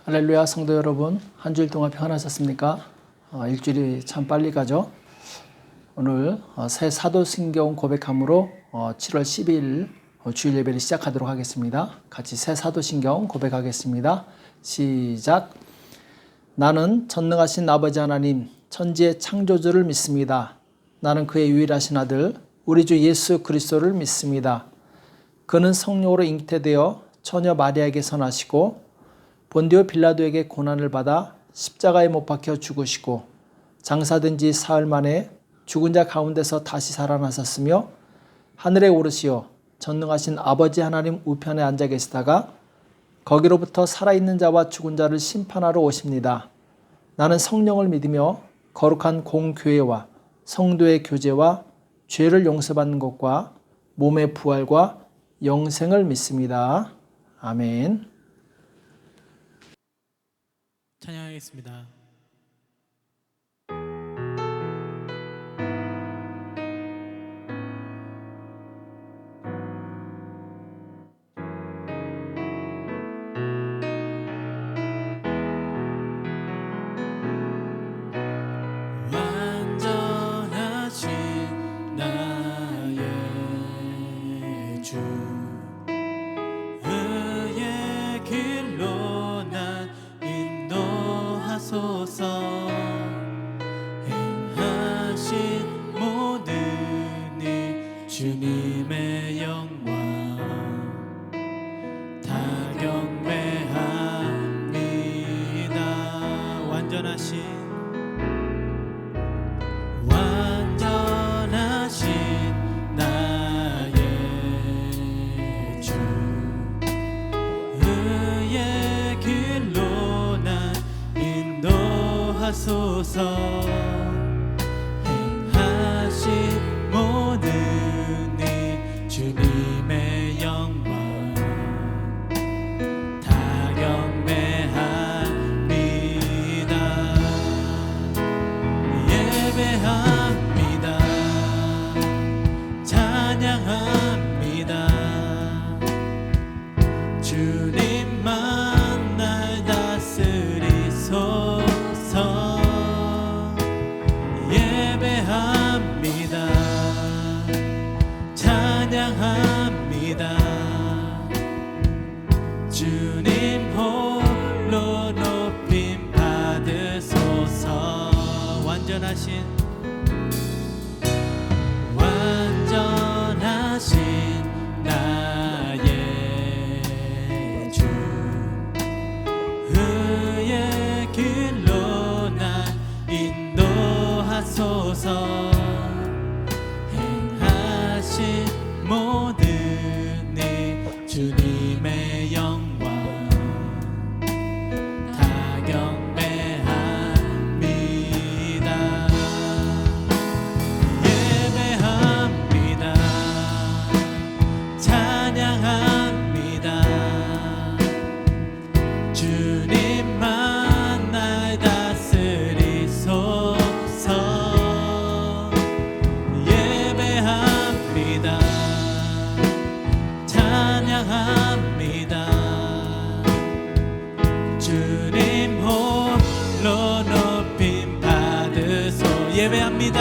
할렐루야 성도 여러분, 한 주일 동안 평안하셨습니까? 일주일이 참 빨리 가죠. 오늘 새 사도신경 고백함으로 7월 12일 주일 예배를 시작하도록 하겠습니다. 같이 새 사도신경 고백하겠습니다. 시작. 나는 전능하신 아버지 하나님 천지의 창조주를 믿습니다. 나는 그의 유일하신 아들 우리 주 예수 그리스도를 믿습니다. 그는 성령으로 잉태되어 처녀 마리아에게서 나시고 본디오 빌라도에게 고난을 받아 십자가에 못 박혀 죽으시고 장사된 지 사흘 만에 죽은 자 가운데서 다시 살아나셨으며 하늘에 오르시어 전능하신 아버지 하나님 우편에 앉아 계시다가 거기로부터 살아있는 자와 죽은 자를 심판하러 오십니다. 나는 성령을 믿으며 거룩한 공교회와 성도의 교제와 죄를 용서받는 것과 몸의 부활과 영생을 믿습니다. 아멘. 찬양하겠습니다. 완전하신 나의 주 의의 길로 난 인도하소서. 행하신 모든 일 주님의 영광 다 경배합니다. 완전하신 나의 주 의의 길로 난 인도하소서. 행하신 모든 일 주님의 영광 다 경배합니다. 예배합니다. 찬양합니다. 주님만 날 다스리소서. 예배합니다. 찬양합니다. 주님 홀로 높임 받으소서. 완전하신 나의 주 의의 길로 난 인도하소서. 행하신 모든 일 주님의 영광 다 경배합니다. 예배합니다. 찬양합니다. 주님만 날 다스리소서. 예배합니다. 찬양합니다. 주님 홀로 높임 받으소. 예배합니다.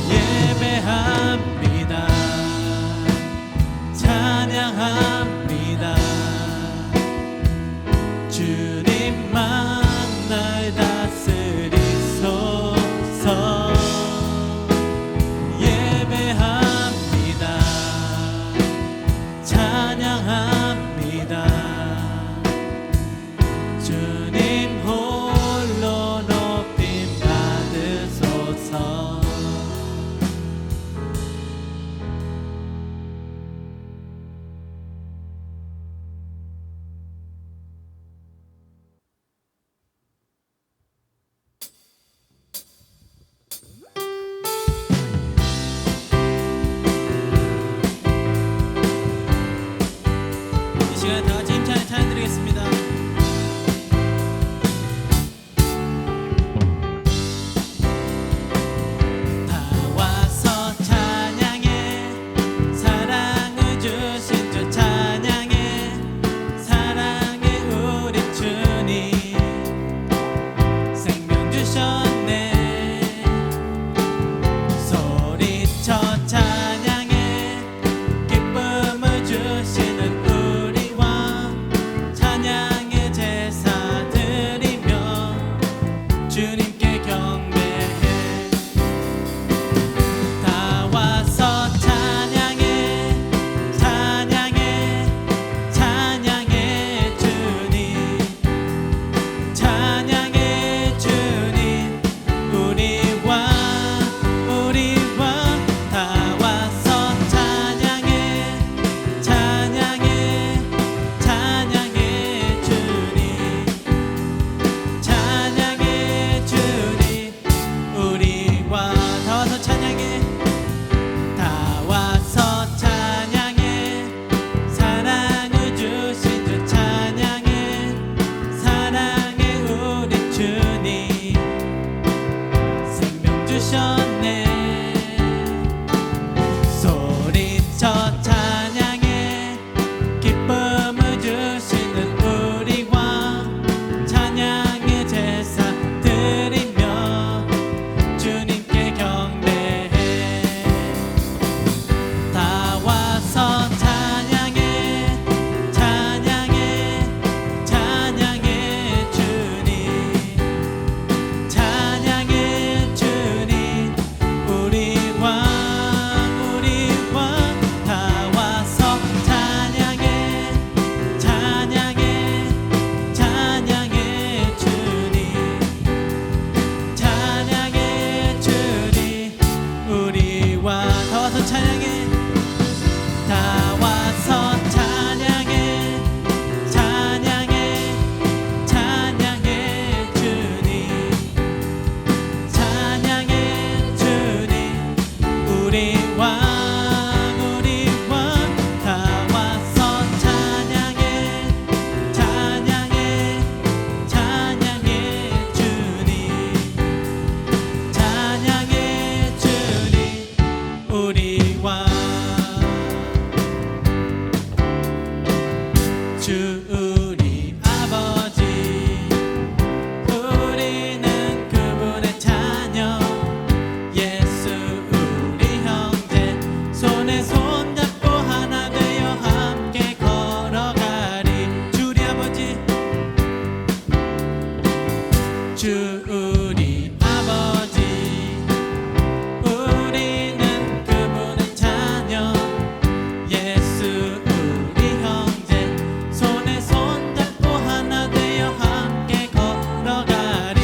예배합니다. 찬양합니다. 주님만 날 다스리소서. 예배합니다. 찬양합니다. 주님 홀로 높임 받으소서. 와서 찬양해 다 와서 찬양해 찬양해 찬양해 주님 찬양해 주님 우리 왕 다 와서 찬양해 찬양해 찬양해 주님 찬양해 주님 우리 왕 주 우리 아버지 우리는 그분의 자녀 예수 우리 형제 손에 손잡고 하나 되어 함께 걸어가리 주 우리 아버지 주 우리 아버지 우리는 그분의 자녀 예수 우리 형제 손에 손잡고 하나 되어 함께 걸어가리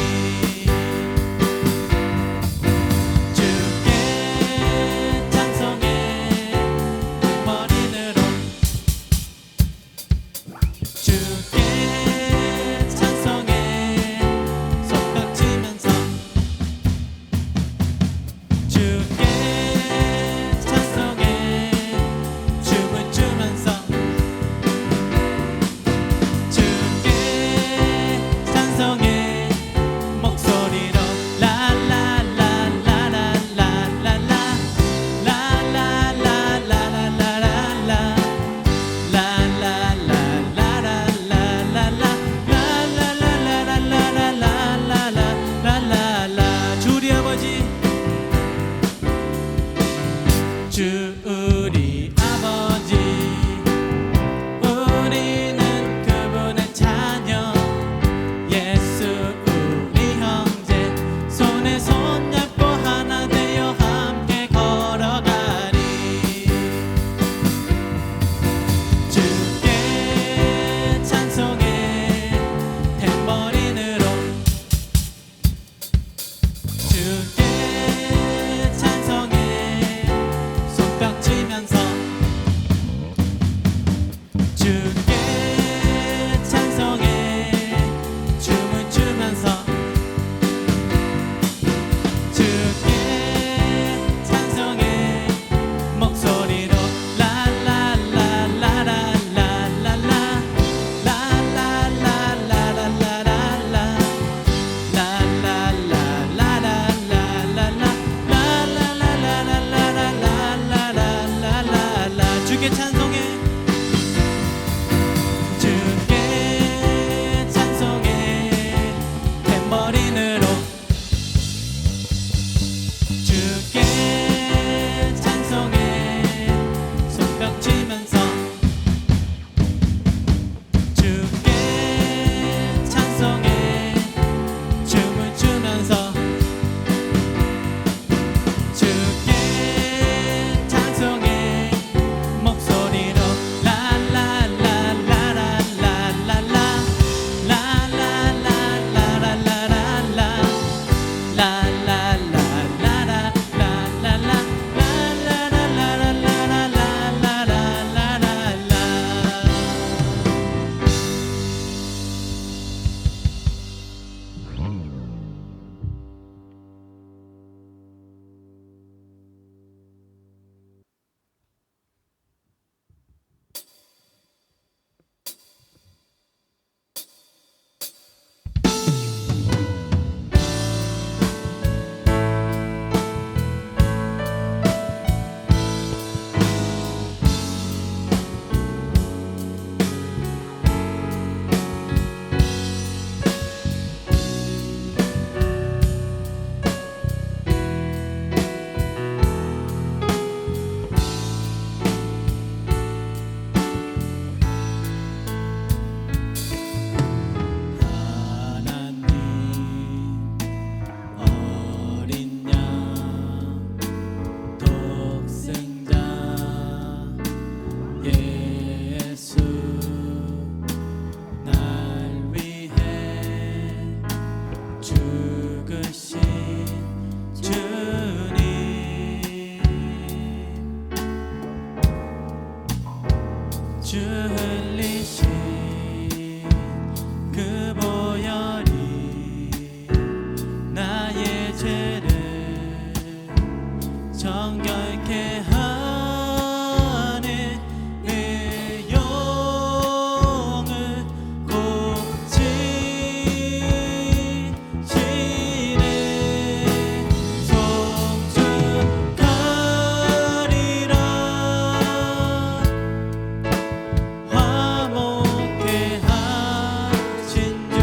주께 찬송해 머리으로 주께 찬송해 손뼉 치면서 주께 찬송해 춤을 추면서 주께 찬송해 목소리로 라라라라라라라라 라라라라라라라 라라라라라라라라라라라라라라라라 주 우리 아버지 주 우리 아버지 우리는 그분의 자녀 예수 우리 형제 손에 손잡고 하나 되어 함께 걸어가리 주께 찬송해 탬버린으로 주께 찬송해 손뼉 주 흘리신 그 보혈이 나의 죄를 정결케 하네. 내 영을 고치시네. 송축하리라. 화목케 하신 주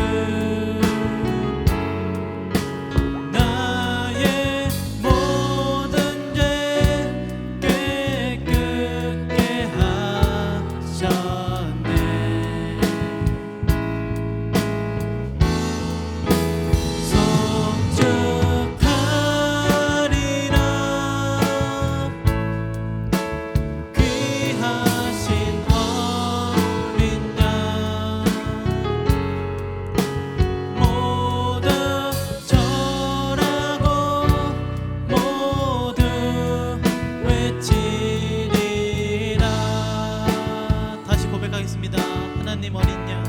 나의 모든 죄 깨끗게 하셨네. 송축하리라. 귀하신 어린 양 모두 절하고 모두 외치리라. 다시 고백하겠습니다. 하나님 어린 양,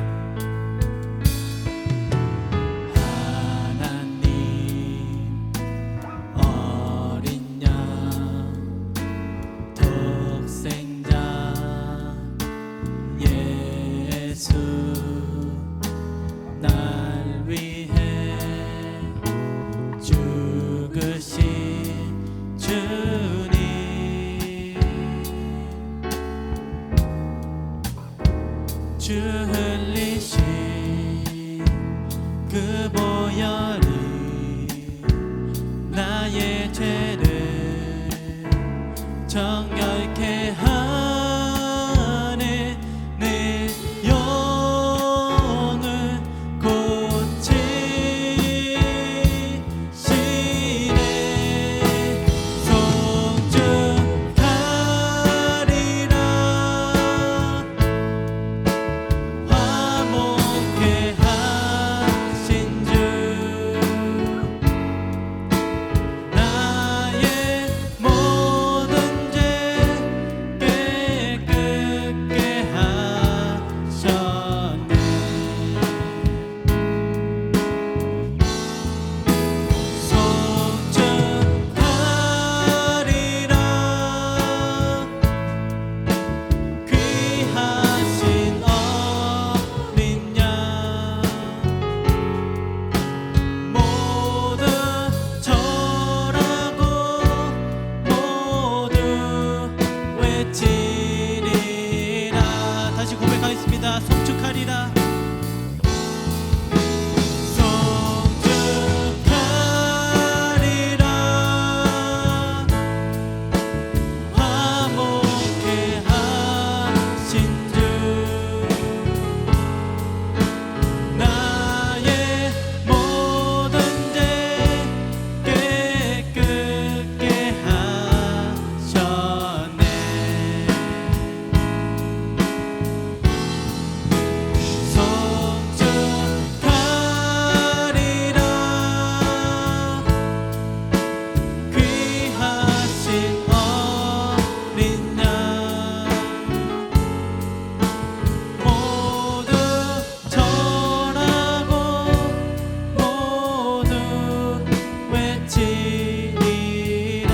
하나님 어린 양, 독생자 예수 날 위해 죽으신 주님, 주 흘리신 그 보혈이 나의 죄를 정결케 하네. 내 영을 고치시네. 송축하리라. 화목케 하신 주 나의 모든 죄 깨끗게 하셨네. 송축하리라. 귀하신 어린 양 모두 절하고 모두 외치리라. 다시 고백하겠습니다. 송축하리라. 송축하리라. 화목케 하신 주 나의 모든 죄 깨끗게 하셨네. 송축하리라. 귀하신 어린 양 모두 절하고 모두 외치리라.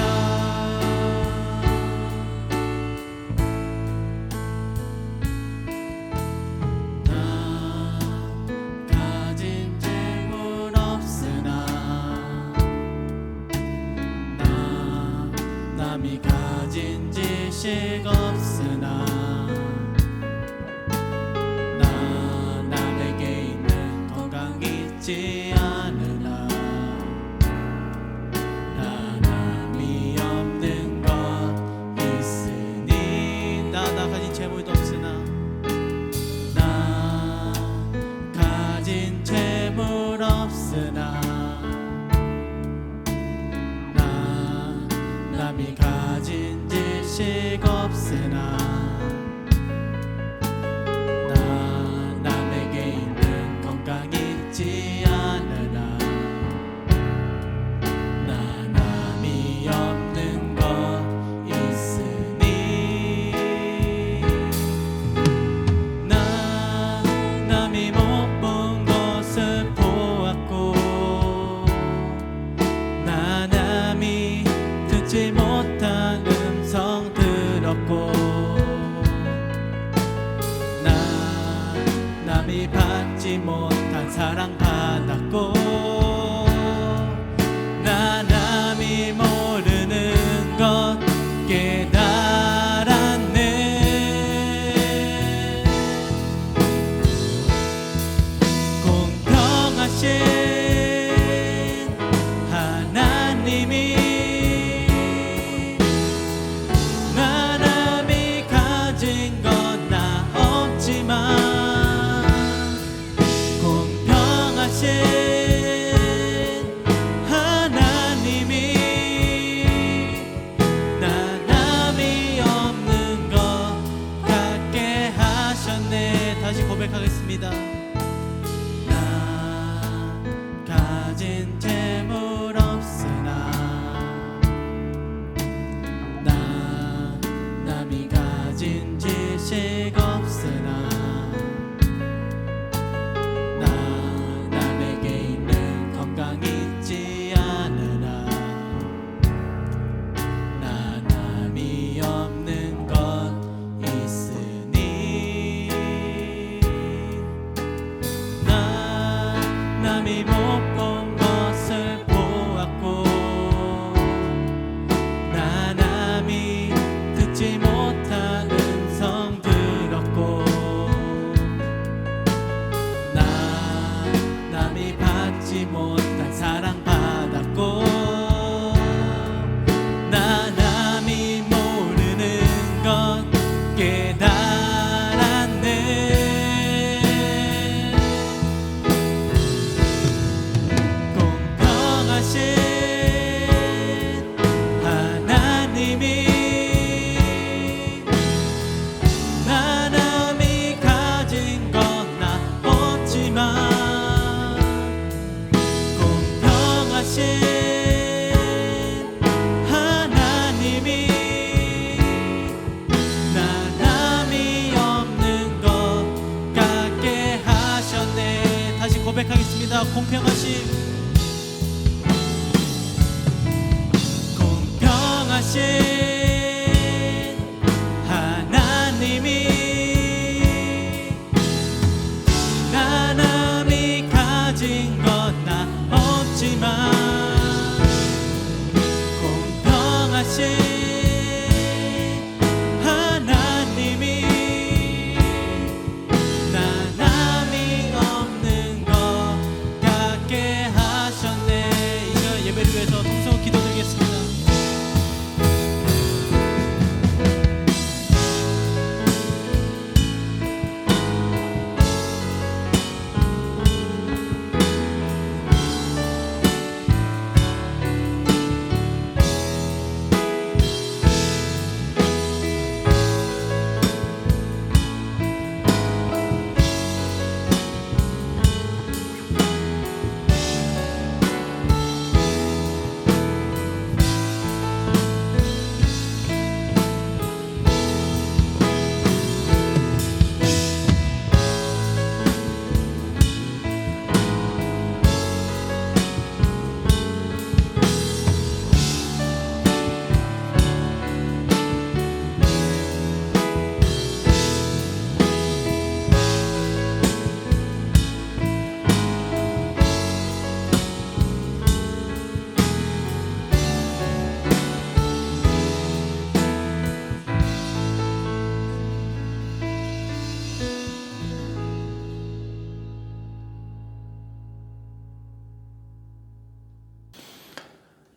나 가진 재물 없으나 나 남이 가진 지식 없으나 나 남에게 있는 건강 있지 않으나 나 남이 없는 것 있으니 나 가진 재물도 없으나 나 가진 재물 없으나 나 남이 가진 지식 없으나 나 남에게 있는 건강 있지 않으나 나 남이 없는 것 있으니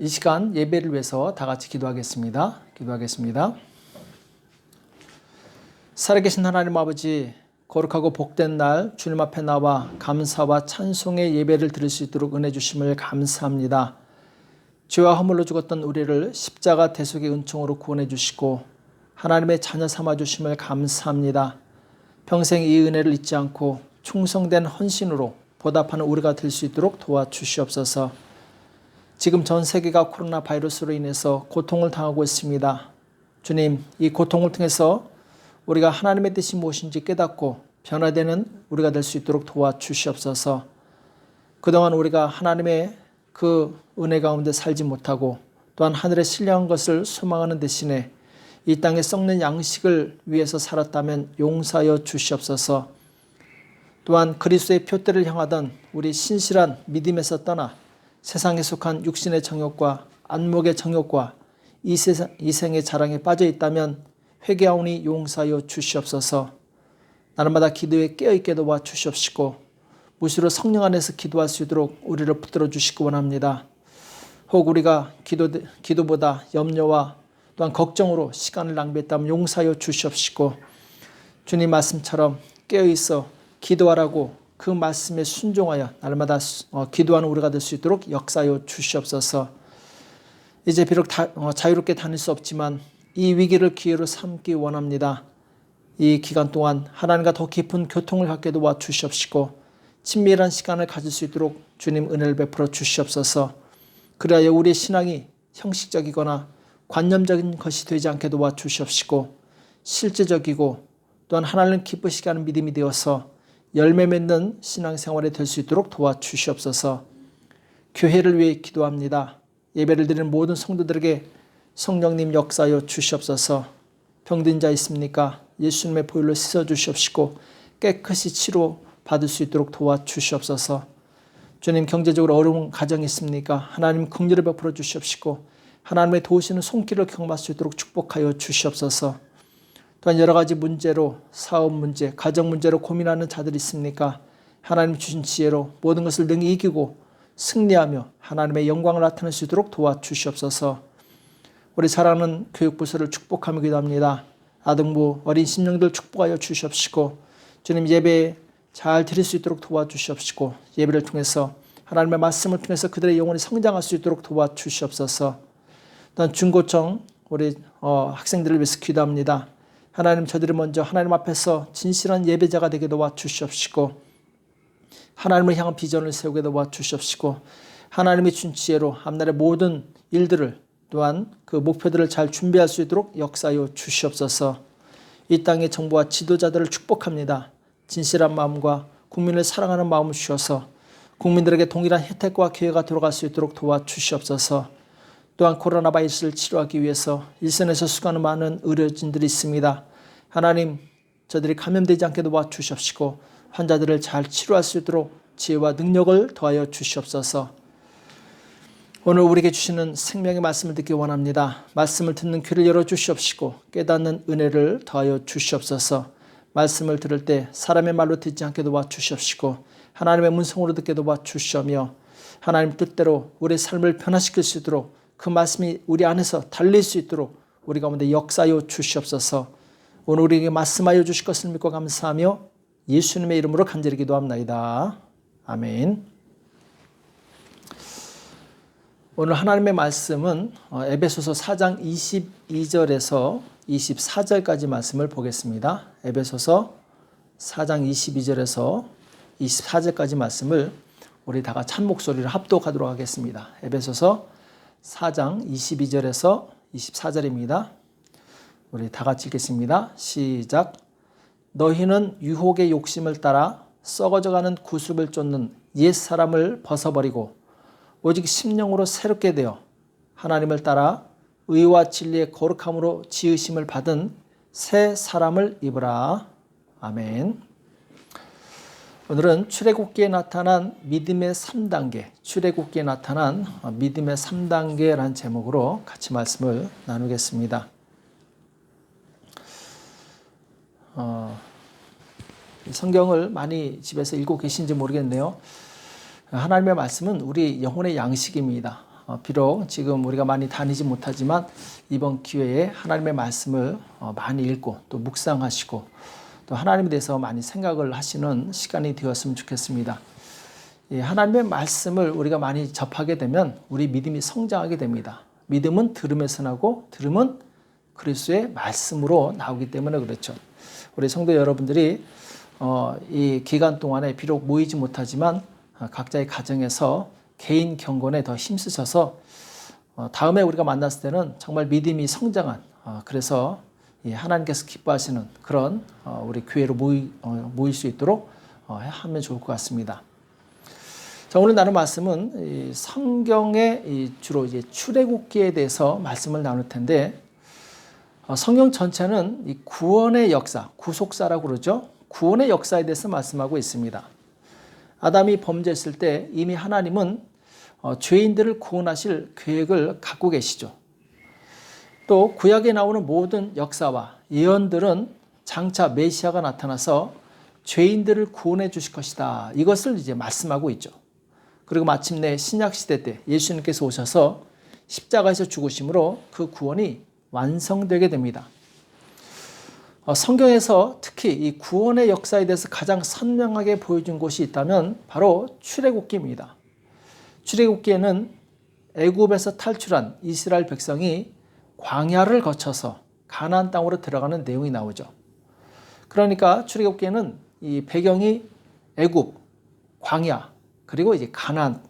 이 시간 예배를 위해서 다 같이 기도하겠습니다. 살아계신 하나님 아버지, 거룩하고 복된 날 주님 앞에 나와 감사와 찬송의 예배를 드릴 수 있도록 은혜 주심을 감사합니다. 죄와 허물로 죽었던 우리를 십자가 대속의 은총으로 구원해 주시고 하나님의 자녀 삼아 주심을 감사합니다. 평생 이 은혜를 잊지 않고 충성된 헌신으로 보답하는 우리가 될 수 있도록 도와주시옵소서. 지금 전 세계가 코로나 바이러스로 인해서 고통을 당하고 있습니다. 주님, 이 고통을 통해서 우리가 하나님의 뜻이 무엇인지 깨닫고 변화되는 우리가 될 수 있도록 도와주시옵소서. 그동안 우리가 하나님의 그 은혜 가운데 살지 못하고 또한 하늘에 신령한 것을 소망하는 대신에 이 땅에 썩는 양식을 위해서 살았다면 용서하여 주시옵소서. 또한 그리스도의 표대를 향하던 우리 신실한 믿음에서 떠나 세상에 속한 육신의 정욕과 안목의 정욕과 이생의 자랑에 빠져 있다면 회개하오니 용서하여 주시옵소서. 날마다 기도에 깨어있게 도와주시옵시고 무시로 성령 안에서 기도할 수 있도록 우리를 붙들어 주시기 원합니다. 혹 우리가 기도보다 염려와 또한 걱정으로 시간을 낭비했다면 용서하여 주시옵시고 주님 말씀처럼 깨어있어 기도하라고 그 말씀에 순종하여 날마다 기도하는 우리가 될 수 있도록 역사하여 주시옵소서. 이제 비록 자유롭게 다닐 수 없지만 이 위기를 기회로 삼기 원합니다. 이 기간 동안 하나님과 더 깊은 교통을 갖게 도와주시옵시고 친밀한 시간을 가질 수 있도록 주님 은혜를 베풀어 주시옵소서. 그래야 우리의 신앙이 형식적이거나 관념적인 것이 되지 않게 도와주시옵시고 실제적이고 또한 하나님을 기쁘시게 하는 믿음이 되어서 열매 맺는 신앙생활이 될 수 있도록 도와주시옵소서. 교회를 위해 기도합니다. 예배를 드리는 모든 성도들에게 성령님 역사하여 주시옵소서. 병든 자 있습니까? 예수님의 보혈로 씻어주시옵시고 깨끗이 치료받을 수 있도록 도와주시옵소서. 주님, 경제적으로 어려운 가정이 있습니까? 하나님 긍휼을 베풀어 주시옵시고 하나님의 도우시는 손길을 경험할 수 있도록 축복하여 주시옵소서. 또한 여러 가지 문제로 사업 문제, 가정 문제로 고민하는 자들이 있습니까? 하나님 주신 지혜로 모든 것을 능히 이기고 승리하며 하나님의 영광을 나타낼 수 있도록 도와주시옵소서. 우리 사랑하는 교육부서를 축복하며 기도합니다. 아동부, 어린 심령들 축복하여 주시옵시고 주님 예배 잘 드릴 수 있도록 도와주시옵시고 예배를 통해서 하나님의 말씀을 통해서 그들의 영혼이 성장할 수 있도록 도와주시옵소서. 또한 중고청 우리 학생들을 위해서 기도합니다. 하나님, 저들이 먼저 하나님 앞에서 진실한 예배자가 되게 도와주시옵시고 하나님을 향한 비전을 세우게 도와주시옵시고 하나님이 준 지혜로 앞날의 모든 일들을 또한 그 목표들을 잘 준비할 수 있도록 역사하여 주시옵소서. 이 땅의 정부와 지도자들을 축복합니다. 진실한 마음과 국민을 사랑하는 마음을 주셔서 국민들에게 동일한 혜택과 기회가 돌아갈 수 있도록 도와주시옵소서. 또한 코로나 바이러스를 치료하기 위해서 일선에서 수고하는 많은 의료진들이 있습니다. 하나님, 저들이 감염되지 않게 도와주시옵시고 환자들을 잘 치료할 수 있도록 지혜와 능력을 더하여 주시옵소서. 오늘 우리에게 주시는 생명의 말씀을 듣기 원합니다. 말씀을 듣는 귀를 열어주시옵시고 깨닫는 은혜를 더하여 주시옵소서. 말씀을 들을 때 사람의 말로 듣지 않게 도와주시옵시고 하나님의 문성으로 듣게 도와주시오며 하나님 뜻대로 우리의 삶을 변화시킬 수 있도록 그 말씀이 우리 안에서 달릴 수 있도록 우리 가운데 역사하여 주시옵소서. 오늘 우리에게 말씀하여 주실 것을 믿고 감사하며 예수님의 이름으로 간절히 기도합나이다. 아멘. 오늘 하나님의 말씀은 에베소서 4장 22절에서 24절까지 말씀을 보겠습니다. 에베소서 4장 22절에서 24절까지 말씀을 우리 다 같이 한 목소리를 합독하도록 하겠습니다. 에베소서 4장 22절에서 24절입니다. 우리 다 같이 읽겠습니다. 시작. 너희는 유혹의 욕심을 따라 썩어져가는 구습을 쫓는 옛사람을 벗어버리고 오직 심령으로 새롭게 되어 하나님을 따라 의와 진리의 거룩함으로 지으심을 받은 새 사람을 입으라. 아멘. 오늘은 출애굽기에 나타난 믿음의 3단계, 출애굽기에 나타난 믿음의 3단계라는 제목으로 같이 말씀을 나누겠습니다. 성경을 많이 집에서 읽고 계신지 모르겠네요. 하나님의 말씀은 우리 영혼의 양식입니다. 비록 지금 우리가 많이 다니지 못하지만 이번 기회에 하나님의 말씀을 많이 읽고 또 묵상하시고 또 하나님에 대해서 많이 생각을 하시는 시간이 되었으면 좋겠습니다. 하나님의 말씀을 우리가 많이 접하게 되면 우리 믿음이 성장하게 됩니다. 믿음은 들음에서 나고 들음은 그리스도의 말씀으로 나오기 때문에 그렇죠. 우리 성도 여러분들이 이 기간 동안에 비록 모이지 못하지만 각자의 가정에서 개인 경건에 더 힘쓰셔서 다음에 우리가 만났을 때는 정말 믿음이 성장한 그래서 하나님께서 기뻐하시는 그런 우리 교회로 모일 수 있도록 하면 좋을 것 같습니다. 자, 오늘 나눌 말씀은 성경의 주로 이제 출애굽기에 대해서 말씀을 나눌 텐데 성경 전체는 이 구원의 역사, 구속사라고 그러죠. 구원의 역사에 대해서 말씀하고 있습니다. 아담이 범죄했을 때 이미 하나님은 죄인들을 구원하실 계획을 갖고 계시죠. 또 구약에 나오는 모든 역사와 예언들은 장차 메시아가 나타나서 죄인들을 구원해 주실 것이다. 이것을 이제 말씀하고 있죠. 그리고 마침내 신약 시대 때 예수님께서 오셔서 십자가에서 죽으심으로 그 구원이 완성되게 됩니다. 성경에서 특히 이 구원의 역사에 대해서 가장 선명하게 보여준 곳이 있다면 바로 출애굽기입니다. 출애굽기에는 애굽에서 탈출한 이스라엘 백성이 광야를 거쳐서 가나안 땅으로 들어가는 내용이 나오죠. 그러니까 출애굽기에는 이 배경이 애굽, 광야, 그리고 이제 가나안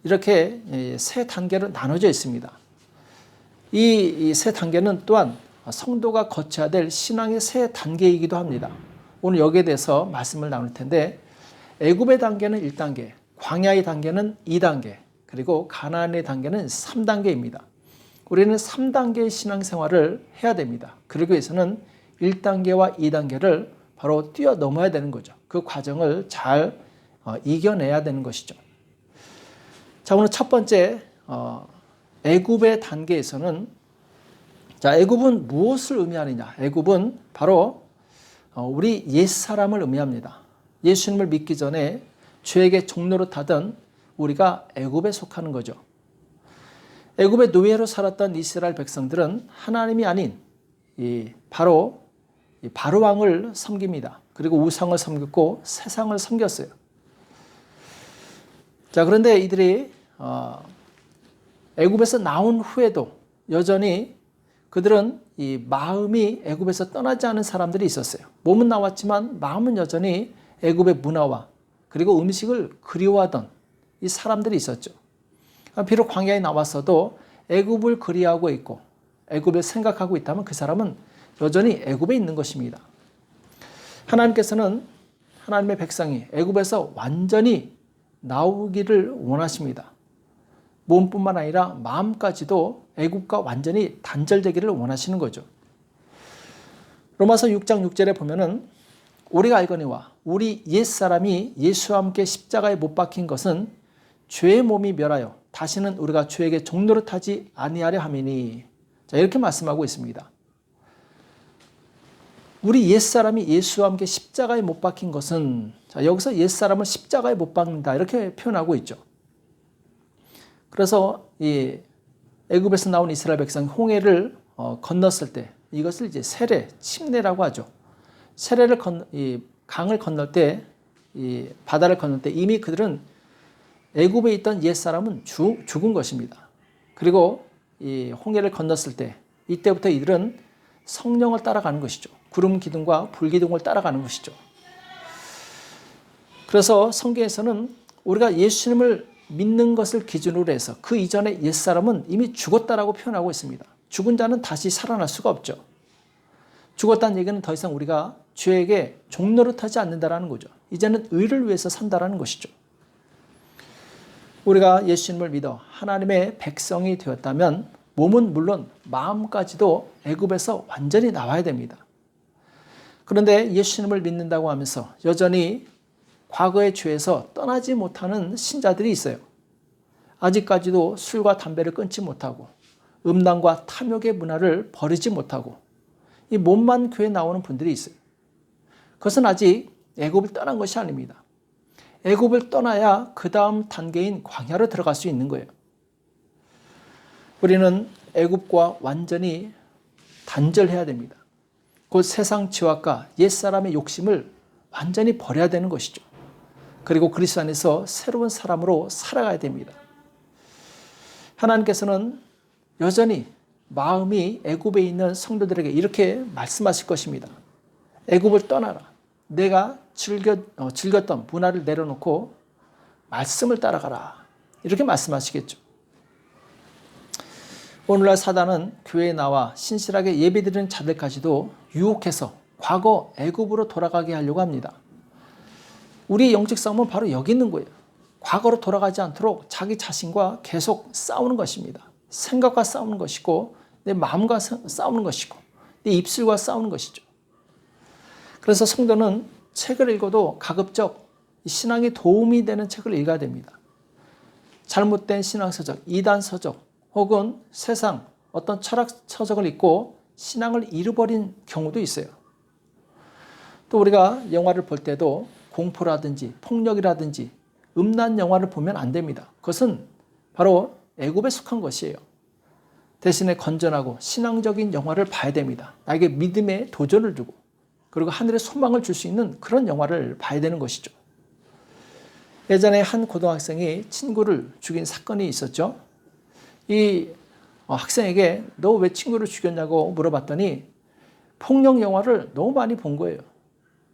이렇게 세 단계로 나눠져 있습니다. 이 세 단계는 또한 성도가 거쳐야 될 신앙의 세 단계이기도 합니다. 오늘 여기에 대해서 말씀을 나눌 텐데 애굽의 단계는 1단계, 광야의 단계는 2단계, 그리고 가나안의 단계는 3단계입니다. 우리는 3단계의 신앙생활을 해야 됩니다. 그러기 위해서는 1단계와 2단계를 바로 뛰어넘어야 되는 거죠. 그 과정을 잘 이겨내야 되는 것이죠. 자, 오늘 첫 번째 애굽의 단계에서는 자, 애굽은 무엇을 의미하느냐? 애굽은 바로 우리 옛사람을 의미합니다. 예수님을 믿기 전에 죄에게 종노릇하던 우리가 애굽에 속하는 거죠. 애굽의 노예로 살았던 이스라엘 백성들은 하나님이 아닌 바로 왕을 섬깁니다. 그리고 우상을 섬겼고 세상을 섬겼어요. 자, 그런데 이들이 애굽에서 나온 후에도 여전히 그들은 이 마음이 애굽에서 떠나지 않은 사람들이 있었어요. 몸은 나왔지만 마음은 여전히 애굽의 문화와 그리고 음식을 그리워하던 이 사람들이 있었죠. 비록 광야에 나왔어도 애굽을 그리워하고 있고 애굽을 생각하고 있다면 그 사람은 여전히 애굽에 있는 것입니다. 하나님께서는 하나님의 백성이 애굽에서 완전히 나오기를 원하십니다. 몸뿐만 아니라 마음까지도 애굽과 완전히 단절되기를 원하시는 거죠. 로마서 6장 6절에 보면은 우리가 알거니와 우리 옛사람이 예수와 함께 십자가에 못 박힌 것은 죄의 몸이 멸하여 다시는 우리가 죄에게 종노릇하지 아니하려 함이니. 자, 이렇게 말씀하고 있습니다. 우리 옛사람이 예수와 함께 십자가에 못 박힌 것은, 자, 여기서 옛사람을 십자가에 못 박는다 이렇게 표현하고 있죠. 그래서 이 애굽에서 나온 이스라엘 백성이 홍해를 건넜을 때 이것을 이제 세례, 침례라고 하죠. 세례를 이 강을 건널 때, 이 바다를 건널 때 이미 그들은 애굽에 있던 옛 사람은 죽은 것입니다. 그리고 이 홍해를 건넜을 때 이때부터 이들은 성령을 따라가는 것이죠. 구름 기둥과 불 기둥을 따라가는 것이죠. 그래서 성경에서는 우리가 예수님을 믿는 것을 기준으로 해서 그 이전의 옛사람은 이미 죽었다라고 표현하고 있습니다. 죽은 자는 다시 살아날 수가 없죠. 죽었다는 얘기는 더 이상 우리가 죄에게 종노릇하지 않는다라는 거죠. 이제는 의를 위해서 산다라는 것이죠. 우리가 예수님을 믿어 하나님의 백성이 되었다면 몸은 물론 마음까지도 애굽에서 완전히 나와야 됩니다. 그런데 예수님을 믿는다고 하면서 여전히 과거의 죄에서 떠나지 못하는 신자들이 있어요. 아직까지도 술과 담배를 끊지 못하고 음란과 탐욕의 문화를 버리지 못하고 이 몸만 교회에 나오는 분들이 있어요. 그것은 아직 애굽을 떠난 것이 아닙니다. 애굽을 떠나야 그 다음 단계인 광야로 들어갈 수 있는 거예요. 우리는 애굽과 완전히 단절해야 됩니다. 곧 세상 지각과 옛사람의 욕심을 완전히 버려야 되는 것이죠. 그리고 그리스도 안에서 새로운 사람으로 살아가야 됩니다. 하나님께서는 여전히 마음이 애굽에 있는 성도들에게 이렇게 말씀하실 것입니다. 애굽을 떠나라. 내가 즐겼던 문화를 내려놓고 말씀을 따라가라. 이렇게 말씀하시겠죠. 오늘날 사단은 교회에 나와 신실하게 예배드리는 자들까지도 유혹해서 과거 애굽으로 돌아가게 하려고 합니다. 우리의 영적 싸움은 바로 여기 있는 거예요. 과거로 돌아가지 않도록 자기 자신과 계속 싸우는 것입니다. 생각과 싸우는 것이고 내 마음과 싸우는 것이고 내 입술과 싸우는 것이죠. 그래서 성도는 책을 읽어도 가급적 신앙에 도움이 되는 책을 읽어야 됩니다. 잘못된 신앙서적, 이단서적 혹은 세상 어떤 철학서적을 읽고 신앙을 잃어버린 경우도 있어요. 또 우리가 영화를 볼 때도 공포라든지 폭력이라든지 음란 영화를 보면 안 됩니다. 그것은 바로 애굽에 속한 것이에요. 대신에 건전하고 신앙적인 영화를 봐야 됩니다. 나에게 믿음의 도전을 주고 그리고 하늘의 소망을 줄 수 있는 그런 영화를 봐야 되는 것이죠. 예전에 한 고등학생이 친구를 죽인 사건이 있었죠. 이 학생에게 너 왜 친구를 죽였냐고 물어봤더니 폭력 영화를 너무 많이 본 거예요.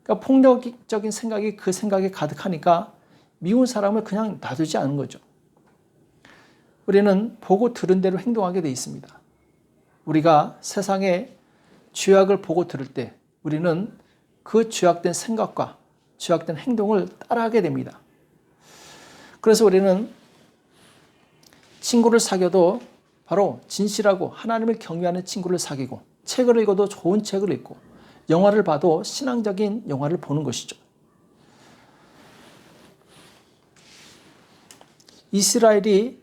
그러니까 폭력적인 생각이 그 생각에 가득하니까 미운 사람을 그냥 놔두지 않은 거죠. 우리는 보고 들은 대로 행동하게 돼 있습니다. 우리가 세상의 죄악을 보고 들을 때 우리는 그 죄악된 생각과 죄악된 행동을 따라하게 됩니다. 그래서 우리는 친구를 사귀어도 바로 진실하고 하나님을 경외하는 친구를 사귀고 책을 읽어도 좋은 책을 읽고 영화를 봐도 신앙적인 영화를 보는 것이죠. 이스라엘이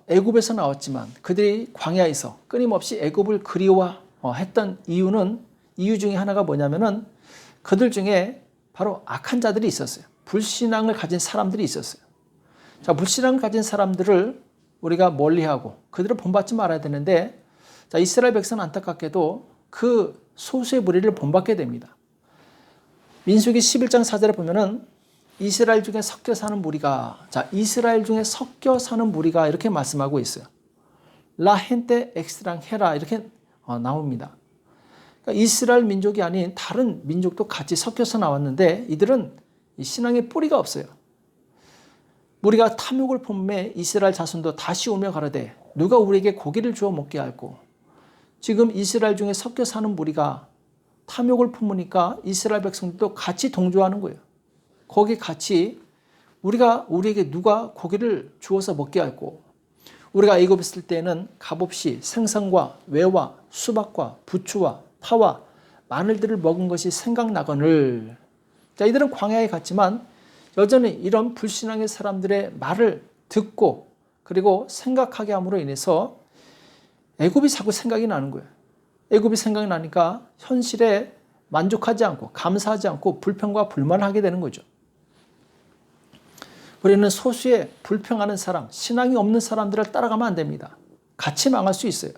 애굽에서 나왔지만 그들이 광야에서 끊임없이 애굽을 그리워했던 이유 중에 하나가 뭐냐면은 그들 중에 바로 악한 자들이 있었어요. 불신앙을 가진 사람들이 있었어요. 자, 불신앙을 가진 사람들을 우리가 멀리하고 그들을 본받지 말아야 되는데, 자, 이스라엘 백성은 안타깝게도 그 소수의 무리를 본받게 됩니다. 민수기 11장 4절에 보면은 이스라엘 중에 섞여 사는 무리가, 자, 이스라엘 중에 섞여 사는 무리가 이렇게 말씀하고 있어요. 라헨테 엑스랑 헤라 이렇게 나옵니다. 그러니까 이스라엘 민족이 아닌 다른 민족도 같이 섞여서 나왔는데 이들은 신앙의 뿌리가 없어요. 우리가 탐욕을 품매 이스라엘 자손도 다시 오며 가라되 누가 우리에게 고기를 주어 먹게 할꼬. 지금 이스라엘 중에 섞여 사는 무리가 탐욕을 품으니까 이스라엘 백성들도 같이 동조하는 거예요. 거기 같이 우리에게 누가 고기를 주어서 먹게 할꼬. 우리가 애굽에 있을 때는 값없이 생선과 외와 수박과 부추와 파와 마늘들을 먹은 것이 생각나거늘. 자, 이들은 광야에 갔지만 여전히 이런 불신앙의 사람들의 말을 듣고 그리고 생각하게 함으로 인해서 애굽이 자꾸 생각이 나는 거예요. 애굽이 생각이 나니까 현실에 만족하지 않고 감사하지 않고 불평과 불만을 하게 되는 거죠. 우리는 소수의 불평하는 사람, 신앙이 없는 사람들을 따라가면 안 됩니다. 같이 망할 수 있어요.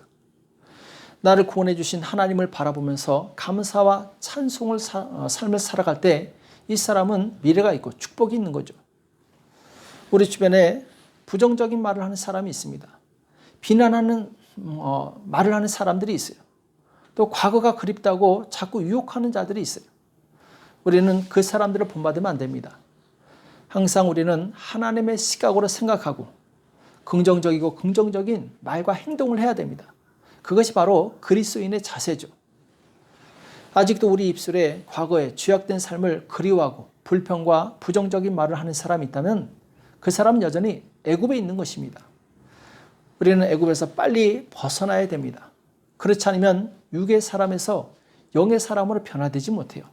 나를 구원해 주신 하나님을 바라보면서 감사와 찬송을 삶을 살아갈 때 이 사람은 미래가 있고 축복이 있는 거죠. 우리 주변에 부정적인 말을 하는 사람이 있습니다. 비난하는 말을 하는 사람들이 있어요. 또 과거가 그립다고 자꾸 유혹하는 자들이 있어요. 우리는 그 사람들을 본받으면 안 됩니다. 항상 우리는 하나님의 시각으로 생각하고 긍정적이고 긍정적인 말과 행동을 해야 됩니다. 그것이 바로 그리스도인의 자세죠. 아직도 우리 입술에 과거의 죄악된 삶을 그리워하고 불평과 부정적인 말을 하는 사람이 있다면 그 사람은 여전히 애굽에 있는 것입니다. 우리는 애굽에서 빨리 벗어나야 됩니다. 그렇지 않으면 육의 사람에서 영의 사람으로 변화되지 못해요.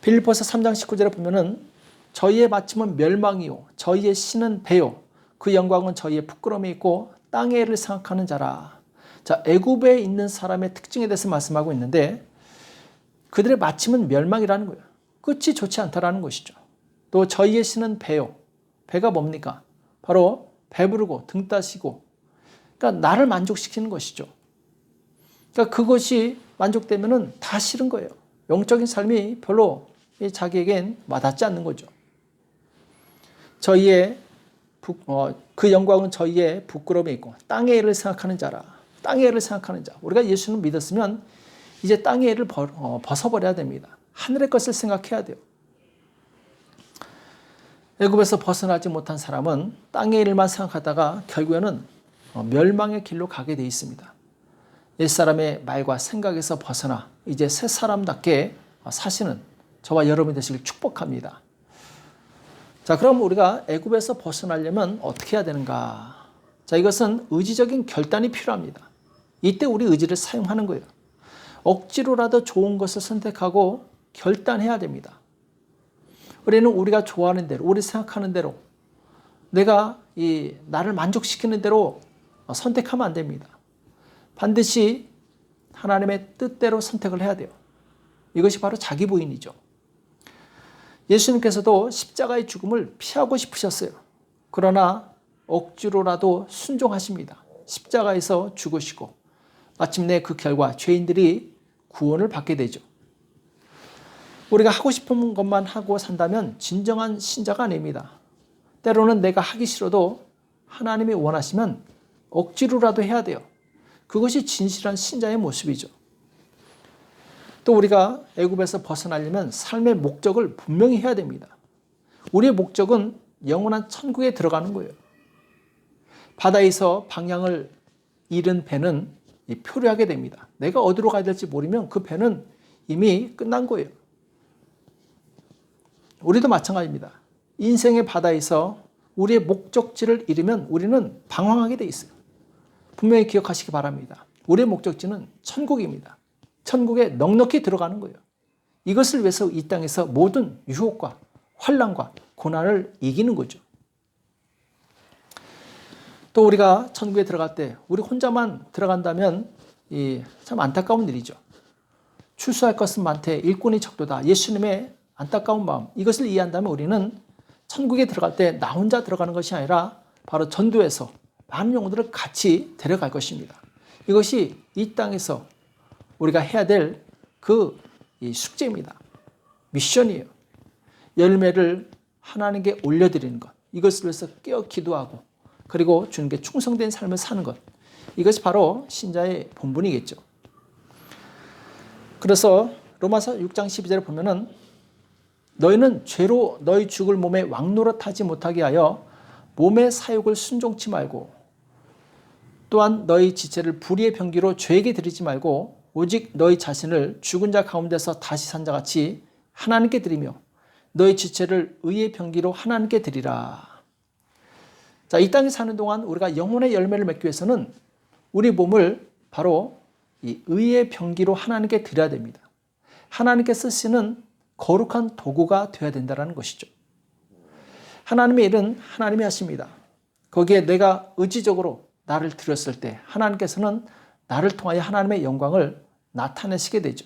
빌립보서 3장 19절에 보면은 저희의 마침은 멸망이요 저희의 신은 배요 그 영광은 저희의 부끄러움에 있고 땅의 일을 생각하는 자라. 자, 애굽에 있는 사람의 특징에 대해서 말씀하고 있는데 그들의 마침은 멸망이라는 거예요. 끝이 좋지 않다라는 것이죠. 또 저희의 신은 배요. 배가 뭡니까? 바로 배부르고 등 따시고 그러니까 나를 만족시키는 것이죠. 그러니까 그것이 만족되면은 다 싫은 거예요. 영적인 삶이 별로 자기에겐 와닿지 않는 거죠. 그 영광은 저희의 부끄러움에 있고 땅의 일을 생각하는 자라. 땅의 일을 생각하는 자. 우리가 예수를 믿었으면 이제 땅의 일을 벗어버려야 됩니다. 하늘의 것을 생각해야 돼요. 애굽에서 벗어나지 못한 사람은 땅의 일만 생각하다가 결국에는 멸망의 길로 가게 돼 있습니다. 옛사람의 말과 생각에서 벗어나 이제 새 사람답게 사시는 저와 여러분이 되시길 축복합니다. 자, 그럼 우리가 애굽에서 벗어나려면 어떻게 해야 되는가? 자, 이것은 의지적인 결단이 필요합니다. 이때 우리 의지를 사용하는 거예요. 억지로라도 좋은 것을 선택하고 결단해야 됩니다. 우리는 우리가 좋아하는 대로, 우리 생각하는 대로, 내가 나를 만족시키는 대로 선택하면 안 됩니다. 반드시 하나님의 뜻대로 선택을 해야 돼요. 이것이 바로 자기 부인이죠. 예수님께서도 십자가의 죽음을 피하고 싶으셨어요. 그러나 억지로라도 순종하십니다. 십자가에서 죽으시고 마침내 그 결과 죄인들이 구원을 받게 되죠. 우리가 하고 싶은 것만 하고 산다면 진정한 신자가 아닙니다. 때로는 내가 하기 싫어도 하나님이 원하시면 억지로라도 해야 돼요. 그것이 진실한 신자의 모습이죠. 또 우리가 애굽에서 벗어나려면 삶의 목적을 분명히 해야 됩니다. 우리의 목적은 영원한 천국에 들어가는 거예요. 바다에서 방향을 잃은 배는 표류하게 됩니다. 내가 어디로 가야 될지 모르면 그 배는 이미 끝난 거예요. 우리도 마찬가지입니다. 인생의 바다에서 우리의 목적지를 잃으면 우리는 방황하게 돼 있어요. 분명히 기억하시기 바랍니다. 우리의 목적지는 천국입니다. 천국에 넉넉히 들어가는 거예요. 이것을 위해서 이 땅에서 모든 유혹과 환난과 고난을 이기는 거죠. 또 우리가 천국에 들어갈 때 우리 혼자만 들어간다면 참 안타까운 일이죠. 출소할 것은 많되 일꾼이 적도다. 예수님의 안타까운 마음, 이것을 이해한다면 우리는 천국에 들어갈 때 나 혼자 들어가는 것이 아니라 바로 전도해서 많은 영혼들을 같이 데려갈 것입니다. 이것이 이 땅에서 우리가 해야 될 그 숙제입니다. 미션이에요. 열매를 하나님께 올려드리는 것, 이것을 위해서 깨어 기도하고 그리고 주님께 충성된 삶을 사는 것, 이것이 바로 신자의 본분이겠죠. 그래서 로마서 6장 12절에 보면은 너희는 죄로 너희 죽을 몸에 왕노릇하지 못하게 하여 몸의 사욕을 순종치 말고 또한 너희 지체를 불의의 병기로 죄에게 드리지 말고 오직 너희 자신을 죽은 자 가운데서 다시 산 자같이 하나님께 드리며 너희 지체를 의의 병기로 하나님께 드리라. 자, 이 땅에 사는 동안 우리가 영혼의 열매를 맺기 위해서는 우리 몸을 바로 이 의의 병기로 하나님께 드려야 됩니다. 하나님께 쓰시는 거룩한 도구가 되어야 된다는 것이죠. 하나님의 일은 하나님이 하십니다. 거기에 내가 의지적으로 나를 드렸을 때 하나님께서는 나를 통하여 하나님의 영광을 나타내시게 되죠.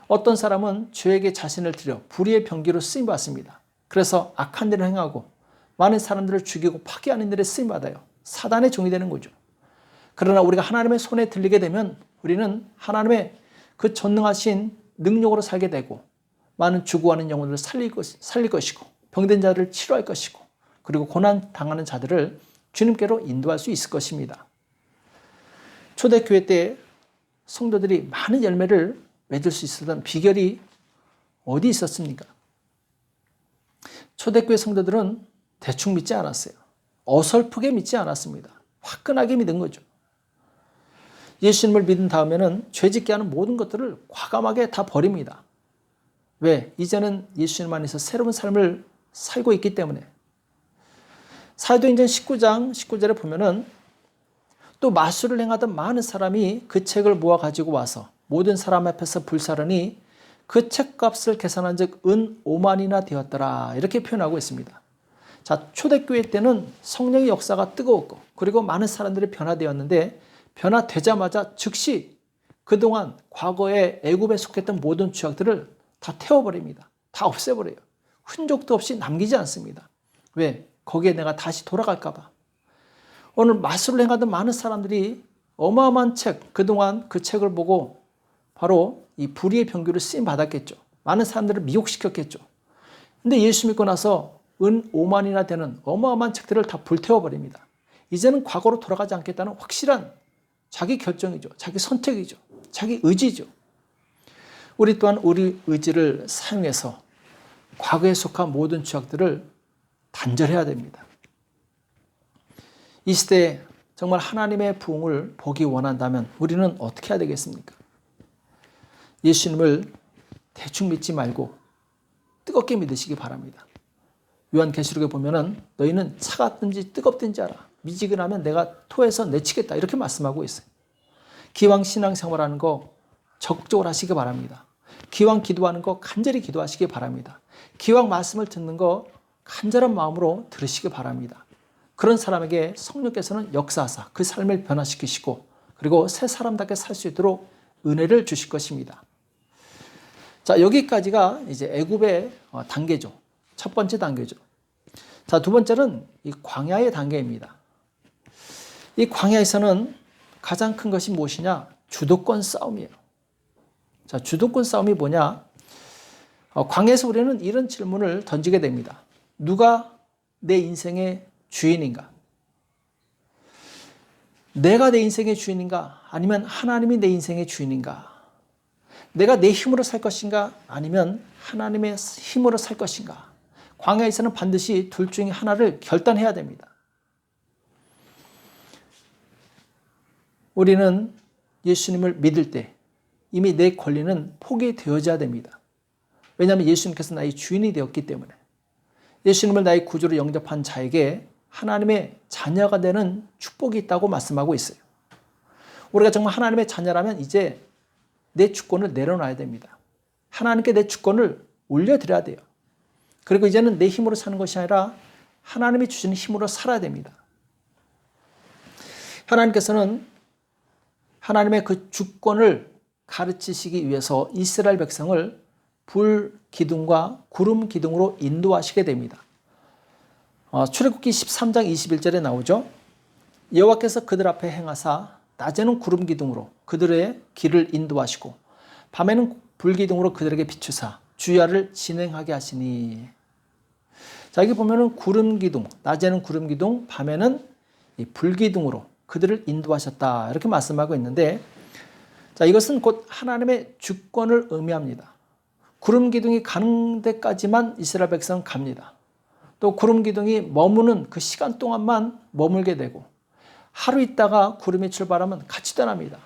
어떤 사람은 죄에게 자신을 드려 불의의 병기로 쓰임받습니다. 그래서 악한 일을 행하고 많은 사람들을 죽이고 파괴하는 일에 쓰임받아요. 사단의 종이 되는 거죠. 그러나 우리가 하나님의 손에 들리게 되면 우리는 하나님의 그 전능하신 능력으로 살게 되고 많은 죽어가는 영혼들을 살릴 것이고 병든 자들을 치료할 것이고 그리고 고난 당하는 자들을 주님께로 인도할 수 있을 것입니다. 초대교회 때 성도들이 많은 열매를 맺을 수 있었던 비결이 어디 있었습니까? 초대교회 성도들은 대충 믿지 않았어요. 어설프게 믿지 않았습니다. 화끈하게 믿은 거죠. 예수님을 믿은 다음에는 죄짓게 하는 모든 것들을 과감하게 다 버립니다. 왜? 이제는 예수님 안에서 새로운 삶을 살고 있기 때문에. 사도행전 19장 19절에 보면은 또 마술을 행하던 많은 사람이 그 책을 모아 가지고 와서 모든 사람 앞에서 불사르니 그 책값을 계산한 즉 은 5만이나 되었더라. 이렇게 표현하고 있습니다. 자, 초대교회 때는 성령의 역사가 뜨거웠고 그리고 많은 사람들이 변화되었는데 변화되자마자 즉시 그동안 과거에 애굽에 속했던 모든 죄악들을 다 태워버립니다. 다 없애버려요. 흔적도 없이 남기지 않습니다. 왜? 거기에 내가 다시 돌아갈까 봐. 오늘 마술을 행하던 많은 사람들이 어마어마한 책, 그동안 그 책을 보고 바로 이 불의의 병기로 쓰임 받았겠죠. 많은 사람들을 미혹시켰겠죠. 근데 예수 믿고 나서 은 5만이나 되는 어마어마한 책들을 다 불태워버립니다. 이제는 과거로 돌아가지 않겠다는 확실한 자기 결정이죠. 자기 선택이죠. 자기 의지죠. 우리 또한 우리 의지를 사용해서 과거에 속한 모든 죄악들을 단절해야 됩니다. 이 시대에 정말 하나님의 부흥을 보기 원한다면 우리는 어떻게 해야 되겠습니까? 예수님을 대충 믿지 말고 뜨겁게 믿으시기 바랍니다. 요한계시록에 보면은 너희는 차갑든지 뜨겁든지 알아. 미지근하면 내가 토해서 내치겠다. 이렇게 말씀하고 있어요. 기왕 신앙생활하는 거 적극적으로 하시기 바랍니다. 기왕 기도하는 거 간절히 기도하시기 바랍니다. 기왕 말씀을 듣는 거 간절한 마음으로 들으시기 바랍니다. 그런 사람에게 성령께서는 역사하사 그 삶을 변화시키시고 그리고 새 사람답게 살 수 있도록 은혜를 주실 것입니다. 자, 여기까지가 이제 애굽의 단계죠. 첫 번째 단계죠. 자, 두 번째는 이 광야의 단계입니다. 이 광야에서는 가장 큰 것이 무엇이냐? 주도권 싸움이에요. 자, 주도권 싸움이 뭐냐? 광야에서 우리는 이런 질문을 던지게 됩니다. 누가 내 인생의 주인인가? 내가 내 인생의 주인인가? 아니면 하나님이 내 인생의 주인인가? 내가 내 힘으로 살 것인가? 아니면 하나님의 힘으로 살 것인가? 광야에서는 반드시 둘 중에 하나를 결단해야 됩니다. 우리는 예수님을 믿을 때 이미 내 권리는 포기되어져야 됩니다. 왜냐하면 예수님께서 나의 주인이 되었기 때문에. 예수님을 나의 구주로 영접한 자에게 하나님의 자녀가 되는 축복이 있다고 말씀하고 있어요. 우리가 정말 하나님의 자녀라면 이제 내 주권을 내려놔야 됩니다. 하나님께 내 주권을 올려드려야 돼요. 그리고 이제는 내 힘으로 사는 것이 아니라 하나님이 주시는 힘으로 살아야 됩니다. 하나님께서는 하나님의 그 주권을 가르치시기 위해서 이스라엘 백성을 불 기둥과 구름 기둥으로 인도하시게 됩니다. 출애굽기 13장 21절에 나오죠. 여호와께서 그들 앞에 행하사 낮에는 구름 기둥으로 그들의 길을 인도하시고 밤에는 불 기둥으로 그들에게 비추사 주야를 진행하게 하시니. 자, 여기 보면은 구름 기둥, 낮에는 구름 기둥, 밤에는 이 불 기둥으로 그들을 인도하셨다. 이렇게 말씀하고 있는데, 자, 이것은 곧 하나님의 주권을 의미합니다. 구름 기둥이 가는 데까지만 이스라엘 백성은 갑니다. 또 구름 기둥이 머무는 그 시간 동안만 머물게 되고, 하루 있다가 구름이 출발하면 같이 떠납니다.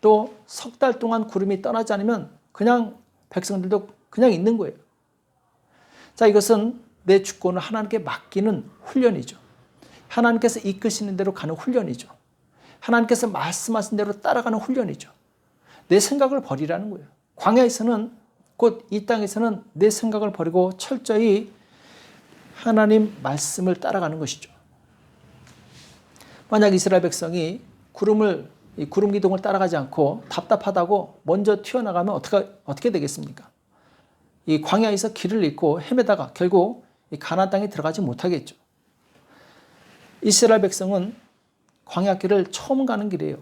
또 석 달 동안 구름이 떠나지 않으면 그냥 백성들도 그냥 있는 거예요. 자, 이것은 내 주권을 하나님께 맡기는 훈련이죠. 하나님께서 이끄시는 대로 가는 훈련이죠. 하나님께서 말씀하신 대로 따라가는 훈련이죠. 내 생각을 버리라는 거예요. 광야에서는 곧 이 땅에서는 내 생각을 버리고 철저히 하나님 말씀을 따라가는 것이죠. 만약 이스라엘 백성이 구름 기둥을 따라가지 않고 답답하다고 먼저 튀어나가면 어떻게 되겠습니까? 이 광야에서 길을 잃고 헤매다가 결국 이 가나안 땅에 들어가지 못하겠죠. 이스라엘 백성은 광야길을 처음 가는 길이에요.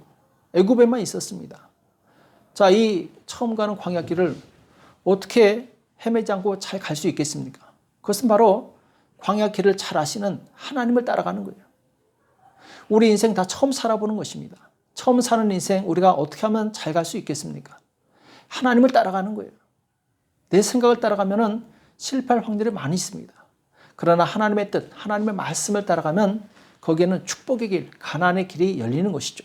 애굽에만 있었습니다. 자, 이 처음 가는 광야길을 어떻게 헤매지 않고 잘 갈 수 있겠습니까? 그것은 바로 광야길을 잘 아시는 하나님을 따라가는 거예요. 우리 인생 다 처음 살아보는 것입니다. 처음 사는 인생 우리가 어떻게 하면 잘 갈 수 있겠습니까? 하나님을 따라가는 거예요. 내 생각을 따라가면 실패할 확률이 많이 있습니다. 그러나 하나님의 뜻, 하나님의 말씀을 따라가면 거기에는 축복의 길, 가나안의 길이 열리는 것이죠.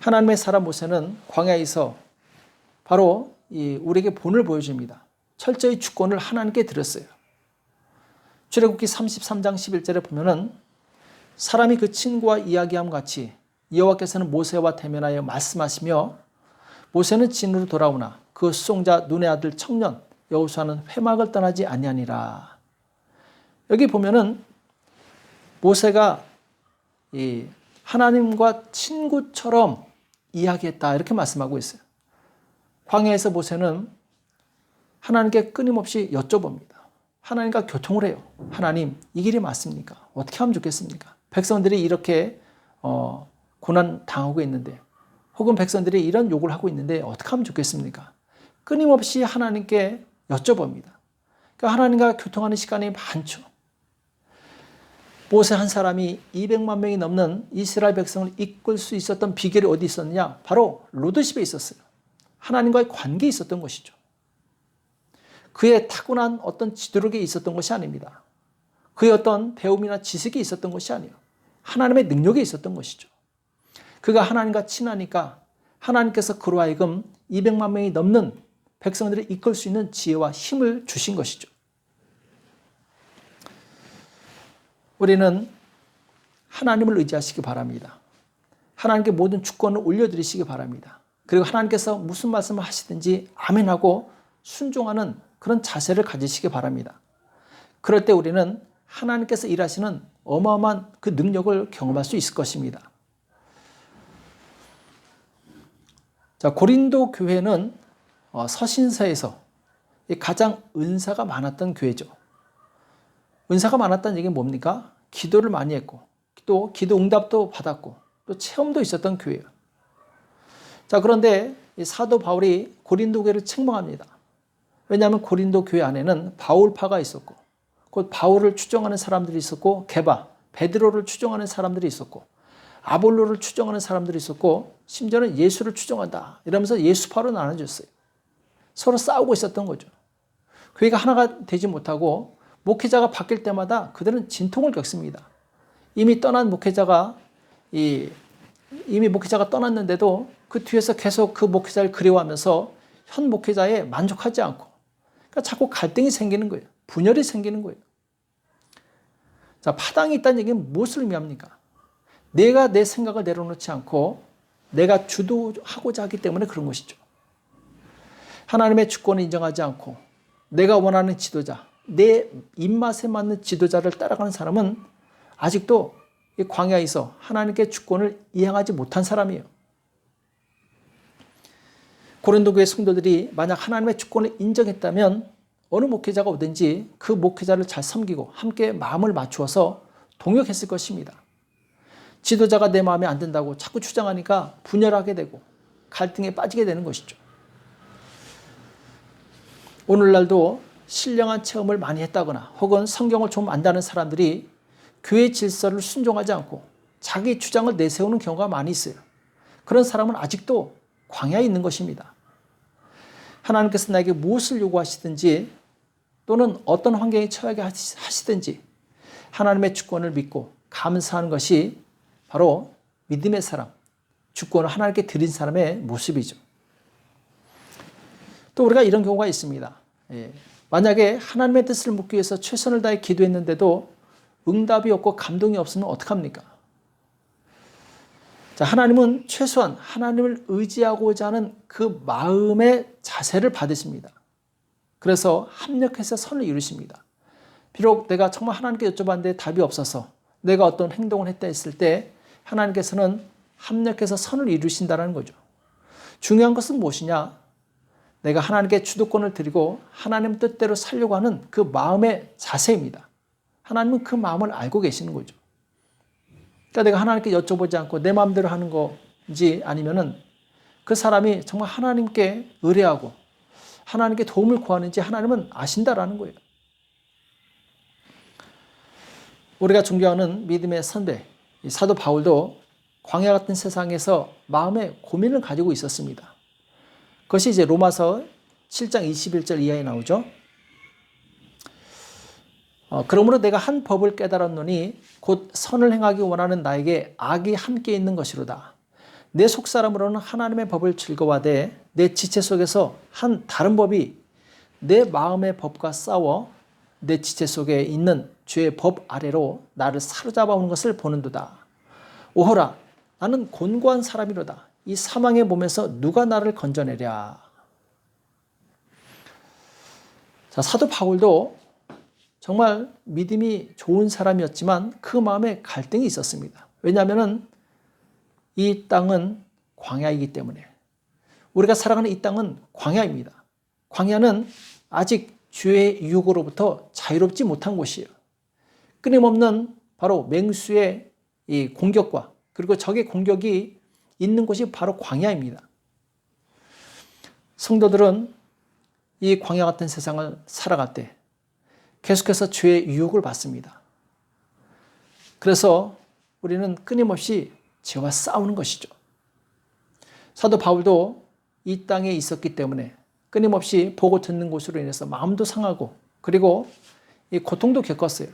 하나님의 사람 모세는 광야에서 바로 우리에게 본을 보여줍니다. 철저히 주권을 하나님께 드렸어요. 출애굽기 33장 11절에 보면은 사람이 그 친구와 이야기함 같이 여호와께서는 모세와 대면하여 말씀하시며 모세는 진으로 돌아오나 그 수송자 눈의 아들 청년 여호수아는 회막을 떠나지 아니하니라. 여기 보면은 모세가 이 하나님과 친구처럼 이야기했다 이렇게 말씀하고 있어요. 광야에서 모세는 하나님께 끊임없이 여쭤봅니다. 하나님과 교통을 해요. 하나님, 이 길이 맞습니까? 어떻게 하면 좋겠습니까? 백성들이 이렇게 고난 당하고 있는데, 혹은 백성들이 이런 욕을 하고 있는데 어떻게 하면 좋겠습니까? 끊임없이 하나님께 여쭤봅니다. 그러니까 하나님과 교통하는 시간이 많죠. 모세 한 사람이 200만 명이 넘는 이스라엘 백성을 이끌 수 있었던 비결이 어디 있었느냐? 바로 리더십에 있었어요. 하나님과의 관계에 있었던 것이죠. 그의 타고난 어떤 지도력이 있었던 것이 아닙니다. 그의 어떤 배움이나 지식이 있었던 것이 아니에요. 하나님의 능력이 있었던 것이죠. 그가 하나님과 친하니까 하나님께서 그로 하여금 200만 명이 넘는 백성들을 이끌 수 있는 지혜와 힘을 주신 것이죠. 우리는 하나님을 의지하시기 바랍니다. 하나님께 모든 주권을 올려드리시기 바랍니다. 그리고 하나님께서 무슨 말씀을 하시든지 아멘하고 순종하는 그런 자세를 가지시기 바랍니다. 그럴 때 우리는 하나님께서 일하시는 어마어마한 그 능력을 경험할 수 있을 것입니다. 자, 고린도 교회는 서신서에서 가장 은사가 많았던 교회죠. 은사가 많았다는 얘기는 뭡니까? 기도를 많이 했고, 또 기도 응답도 받았고, 또 체험도 있었던 교회예요. 자, 그런데 이 사도 바울이 고린도 교회를 책망합니다. 왜냐하면 고린도 교회 안에는 바울파가 있었고, 곧 바울을 추종하는 사람들이 있었고, 게바, 베드로를 추종하는 사람들이 있었고, 아볼로를 추종하는 사람들이 있었고, 심지어는 예수를 추종한다 이러면서 예수파로 나눠졌어요. 서로 싸우고 있었던 거죠. 교회가 하나가 되지 못하고 목회자가 바뀔 때마다 그들은 진통을 겪습니다. 이미 목회자가 떠났는데도 그 뒤에서 계속 그 목회자를 그리워하면서 현 목회자에 만족하지 않고, 그러니까 자꾸 갈등이 생기는 거예요. 분열이 생기는 거예요. 자, 파당이 있다는 얘기는 무엇을 의미합니까? 내가 내 생각을 내려놓지 않고 내가 주도하고자 하기 때문에 그런 것이죠. 하나님의 주권을 인정하지 않고 내가 원하는 지도자, 내 입맛에 맞는 지도자를 따라가는 사람은 아직도 이 광야에서 하나님께 주권을 이행하지 못한 사람이에요. 고린도 교회 성도들이 만약 하나님의 주권을 인정했다면 어느 목회자가 오든지 그 목회자를 잘 섬기고 함께 마음을 맞추어서 동역했을 것입니다. 지도자가 내 마음에 안 든다고 자꾸 주장하니까 분열하게 되고 갈등에 빠지게 되는 것이죠. 오늘날도 신령한 체험을 많이 했다거나 혹은 성경을 좀 안다는 사람들이 교회 질서를 순종하지 않고 자기 주장을 내세우는 경우가 많이 있어요. 그런 사람은 아직도 광야에 있는 것입니다. 하나님께서 나에게 무엇을 요구하시든지 또는 어떤 환경에 처하게 하시든지 하나님의 주권을 믿고 감사하는 것이 바로 믿음의 사람, 주권을 하나님께 드린 사람의 모습이죠. 또 우리가 이런 경우가 있습니다. 만약에 하나님의 뜻을 묻기 위해서 최선을 다해 기도했는데도 응답이 없고 감동이 없으면 어떡합니까? 자, 하나님은 최소한 하나님을 의지하고자 하는 그 마음의 자세를 받으십니다. 그래서 합력해서 선을 이루십니다. 비록 내가 정말 하나님께 여쭤봤는데 답이 없어서 내가 어떤 행동을 했다 했을 때 하나님께서는 합력해서 선을 이루신다는 거죠. 중요한 것은 무엇이냐? 내가 하나님께 주도권을 드리고 하나님 뜻대로 살려고 하는 그 마음의 자세입니다. 하나님은 그 마음을 알고 계시는 거죠. 그러니까 내가 하나님께 여쭤보지 않고 내 마음대로 하는 건지 아니면은 그 사람이 정말 하나님께 의뢰하고 하나님께 도움을 구하는지 하나님은 아신다라는 거예요. 우리가 존경하는 믿음의 선배 사도 바울도 광야 같은 세상에서 마음의 고민을 가지고 있었습니다. 그것이 이제 로마서 7장 21절 이하에 나오죠. 그러므로 내가 한 법을 깨달았노니 곧 선을 행하기 원하는 나에게 악이 함께 있는 것이로다. 내 속사람으로는 하나님의 법을 즐거워하되 내 지체 속에서 한 다른 법이 내 마음의 법과 싸워 내 지체 속에 있는 죄의 법 아래로 나를 사로잡아 오는 것을 보는도다. 오호라, 나는 곤고한 사람이로다. 이 사망의 몸에서 누가 나를 건져내랴. 자, 사도 바울도 정말 믿음이 좋은 사람이었지만 그 마음에 갈등이 있었습니다. 왜냐하면 이 땅은 광야이기 때문에 우리가 살아가는 이 땅은 광야입니다. 광야는 아직 죄의 유혹으로부터 자유롭지 못한 곳이에요. 끊임없는 바로 맹수의 이 공격과 그리고 적의 공격이 있는 곳이 바로 광야입니다. 성도들은 이 광야 같은 세상을 살아갈 때 계속해서 죄의 유혹을 받습니다. 그래서 우리는 끊임없이 죄와 싸우는 것이죠. 사도 바울도 이 땅에 있었기 때문에 끊임없이 보고 듣는 것으로 인해서 마음도 상하고 그리고 이 고통도 겪었어요.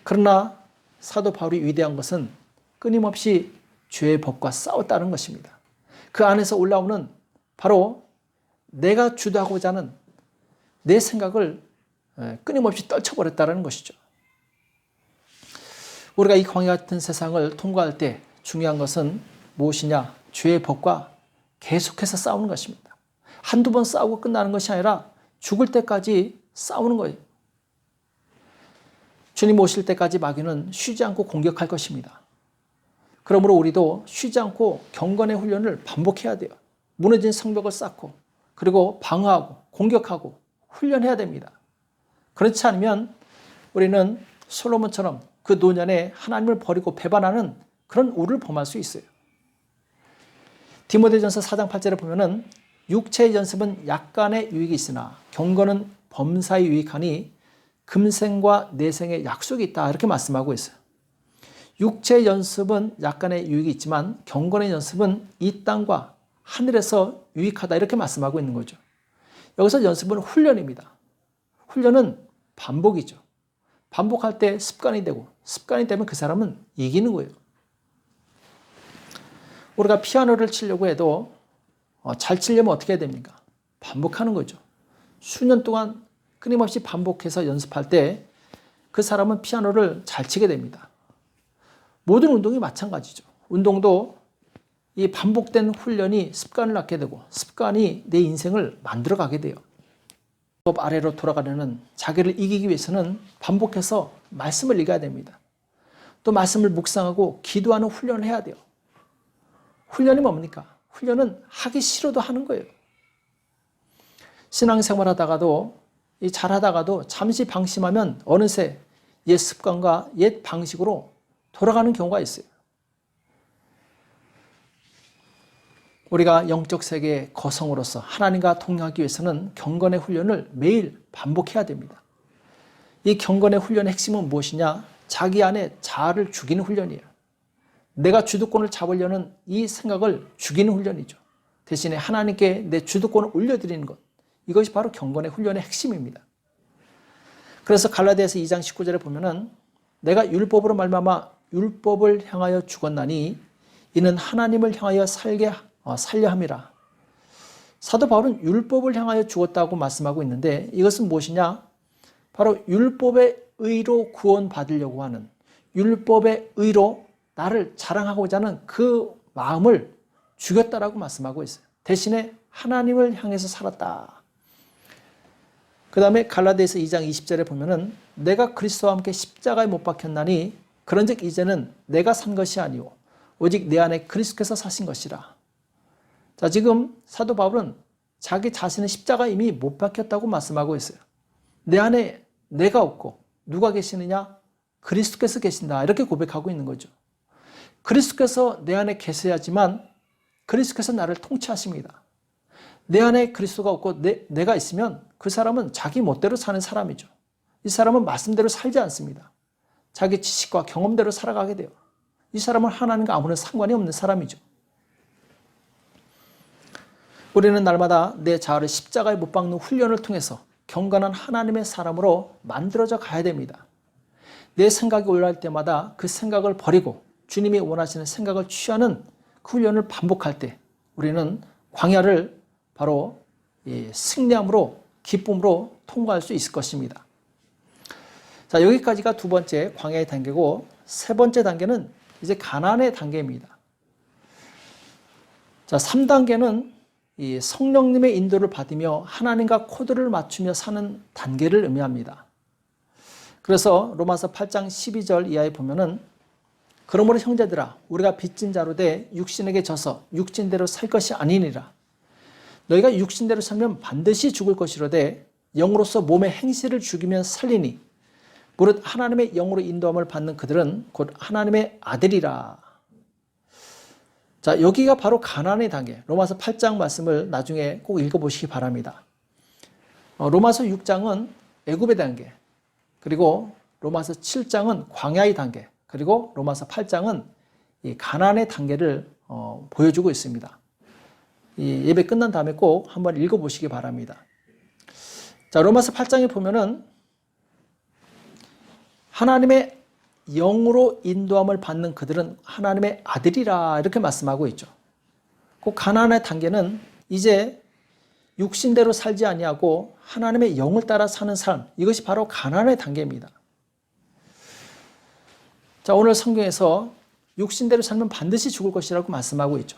그러나 사도 바울이 위대한 것은 끊임없이 죄의 법과 싸웠다는 것입니다. 그 안에서 올라오는 바로 내가 주도하고자 하는 내 생각을 끊임없이 떨쳐버렸다는 것이죠. 우리가 이 광야 같은 세상을 통과할 때 중요한 것은 무엇이냐? 죄의 법과 계속해서 싸우는 것입니다. 한두 번 싸우고 끝나는 것이 아니라 죽을 때까지 싸우는 거예요. 주님 오실 때까지 마귀는 쉬지 않고 공격할 것입니다. 그러므로 우리도 쉬지 않고 경건의 훈련을 반복해야 돼요. 무너진 성벽을 쌓고 그리고 방어하고 공격하고 훈련해야 됩니다. 그렇지 않으면 우리는 솔로몬처럼 그 노년에 하나님을 버리고 배반하는 그런 우를 범할 수 있어요. 디모데전서 4장 8절에 보면은 육체의 연습은 약간의 유익이 있으나 경건은 범사에 유익하니 금생과 내생의 약속이 있다 이렇게 말씀하고 있어요. 육체의 연습은 약간의 유익이 있지만 경건의 연습은 이 땅과 하늘에서 유익하다 이렇게 말씀하고 있는 거죠. 여기서 연습은 훈련입니다. 훈련은 반복이죠. 반복할 때 습관이 되고 습관이 되면 그 사람은 이기는 거예요. 우리가 피아노를 치려고 해도 잘 치려면 어떻게 해야 됩니까? 반복하는 거죠. 수년 동안 끊임없이 반복해서 연습할 때 그 사람은 피아노를 잘 치게 됩니다. 모든 운동이 마찬가지죠. 운동도 이 반복된 훈련이 습관을 낳게 되고 습관이 내 인생을 만들어가게 돼요. 법 아래로 돌아가려는 자기를 이기기 위해서는 반복해서 말씀을 읽어야 됩니다. 또 말씀을 묵상하고 기도하는 훈련을 해야 돼요. 훈련이 뭡니까? 훈련은 하기 싫어도 하는 거예요. 신앙생활 하다가도 잘하다가도 잠시 방심하면 어느새 옛 습관과 옛 방식으로 돌아가는 경우가 있어요. 우리가 영적 세계의 거성으로서 하나님과 동행하기 위해서는 경건의 훈련을 매일 반복해야 됩니다. 이 경건의 훈련의 핵심은 무엇이냐? 자기 안에 자아를 죽이는 훈련이에요. 내가 주도권을 잡으려는 이 생각을 죽이는 훈련이죠. 대신에 하나님께 내 주도권을 올려드리는 것. 이것이 바로 경건의 훈련의 핵심입니다. 그래서 갈라디아서 2장 19절에 보면은 내가 율법으로 말미암아 율법을 향하여 죽었나니 이는 하나님을 향하여 살려 함이라. 사도 바울은 율법을 향하여 죽었다고 말씀하고 있는데 이것은 무엇이냐? 바로 율법의 의로 구원받으려고 하는 율법의 의로 나를 자랑하고자 하는 그 마음을 죽였다라고 말씀하고 있어요. 대신에 하나님을 향해서 살았다. 그 다음에 갈라디아서 2장 20절에 보면은 내가 그리스도와 함께 십자가에 못 박혔나니 그런즉 이제는 내가 산 것이 아니오 오직 내 안에 그리스도께서 사신 것이라. 자, 지금 사도 바울은 자기 자신의 십자가에 이미 못 박혔다고 말씀하고 있어요. 내 안에 내가 없고 누가 계시느냐? 그리스도께서 계신다 이렇게 고백하고 있는 거죠. 그리스도께서 내 안에 계셔야지만 그리스도께서 나를 통치하십니다. 내 안에 그리스도가 없고 내가 있으면 그 사람은 자기 멋대로 사는 사람이죠. 이 사람은 말씀대로 살지 않습니다. 자기 지식과 경험대로 살아가게 돼요. 이 사람은 하나님과 아무런 상관이 없는 사람이죠. 우리는 날마다 내 자아를 십자가에 못 박는 훈련을 통해서 경건한 하나님의 사람으로 만들어져 가야 됩니다. 내 생각이 올라올 때마다 그 생각을 버리고 주님이 원하시는 생각을 취하는 그 훈련을 반복할 때 우리는 광야를 바로 승리함으로 기쁨으로 통과할 수 있을 것입니다. 자, 여기까지가 두 번째 광야의 단계고 세 번째 단계는 이제 가나안의 단계입니다. 자, 3단계는 이 성령님의 인도를 받으며 하나님과 코드를 맞추며 사는 단계를 의미합니다. 그래서 로마서 8장 12절 이하에 보면은 그러므로 형제들아 우리가 빚진 자로 돼 육신에게 져서 육신대로 살 것이 아니니라. 너희가 육신대로 살면 반드시 죽을 것이로되 영으로서 몸의 행실을 죽이면 살리니 무릇 하나님의 영으로 인도함을 받는 그들은 곧 하나님의 아들이라. 자, 여기가 바로 가나안의 단계. 로마서 8장 말씀을 나중에 꼭 읽어보시기 바랍니다. 로마서 6장은 애굽의 단계, 그리고 로마서 7장은 광야의 단계, 그리고 로마서 8장은 이 가나안의 단계를 보여주고 있습니다. 이 예배 끝난 다음에 꼭 한번 읽어보시기 바랍니다. 자, 로마서 8장에 보면은 하나님의 영으로 인도함을 받는 그들은 하나님의 아들이라 이렇게 말씀하고 있죠. 그 가나안의 단계는 이제 육신대로 살지 아니하고 하나님의 영을 따라 사는 삶, 이것이 바로 가나안의 단계입니다. 자, 오늘 성경에서 육신대로 살면 반드시 죽을 것이라고 말씀하고 있죠.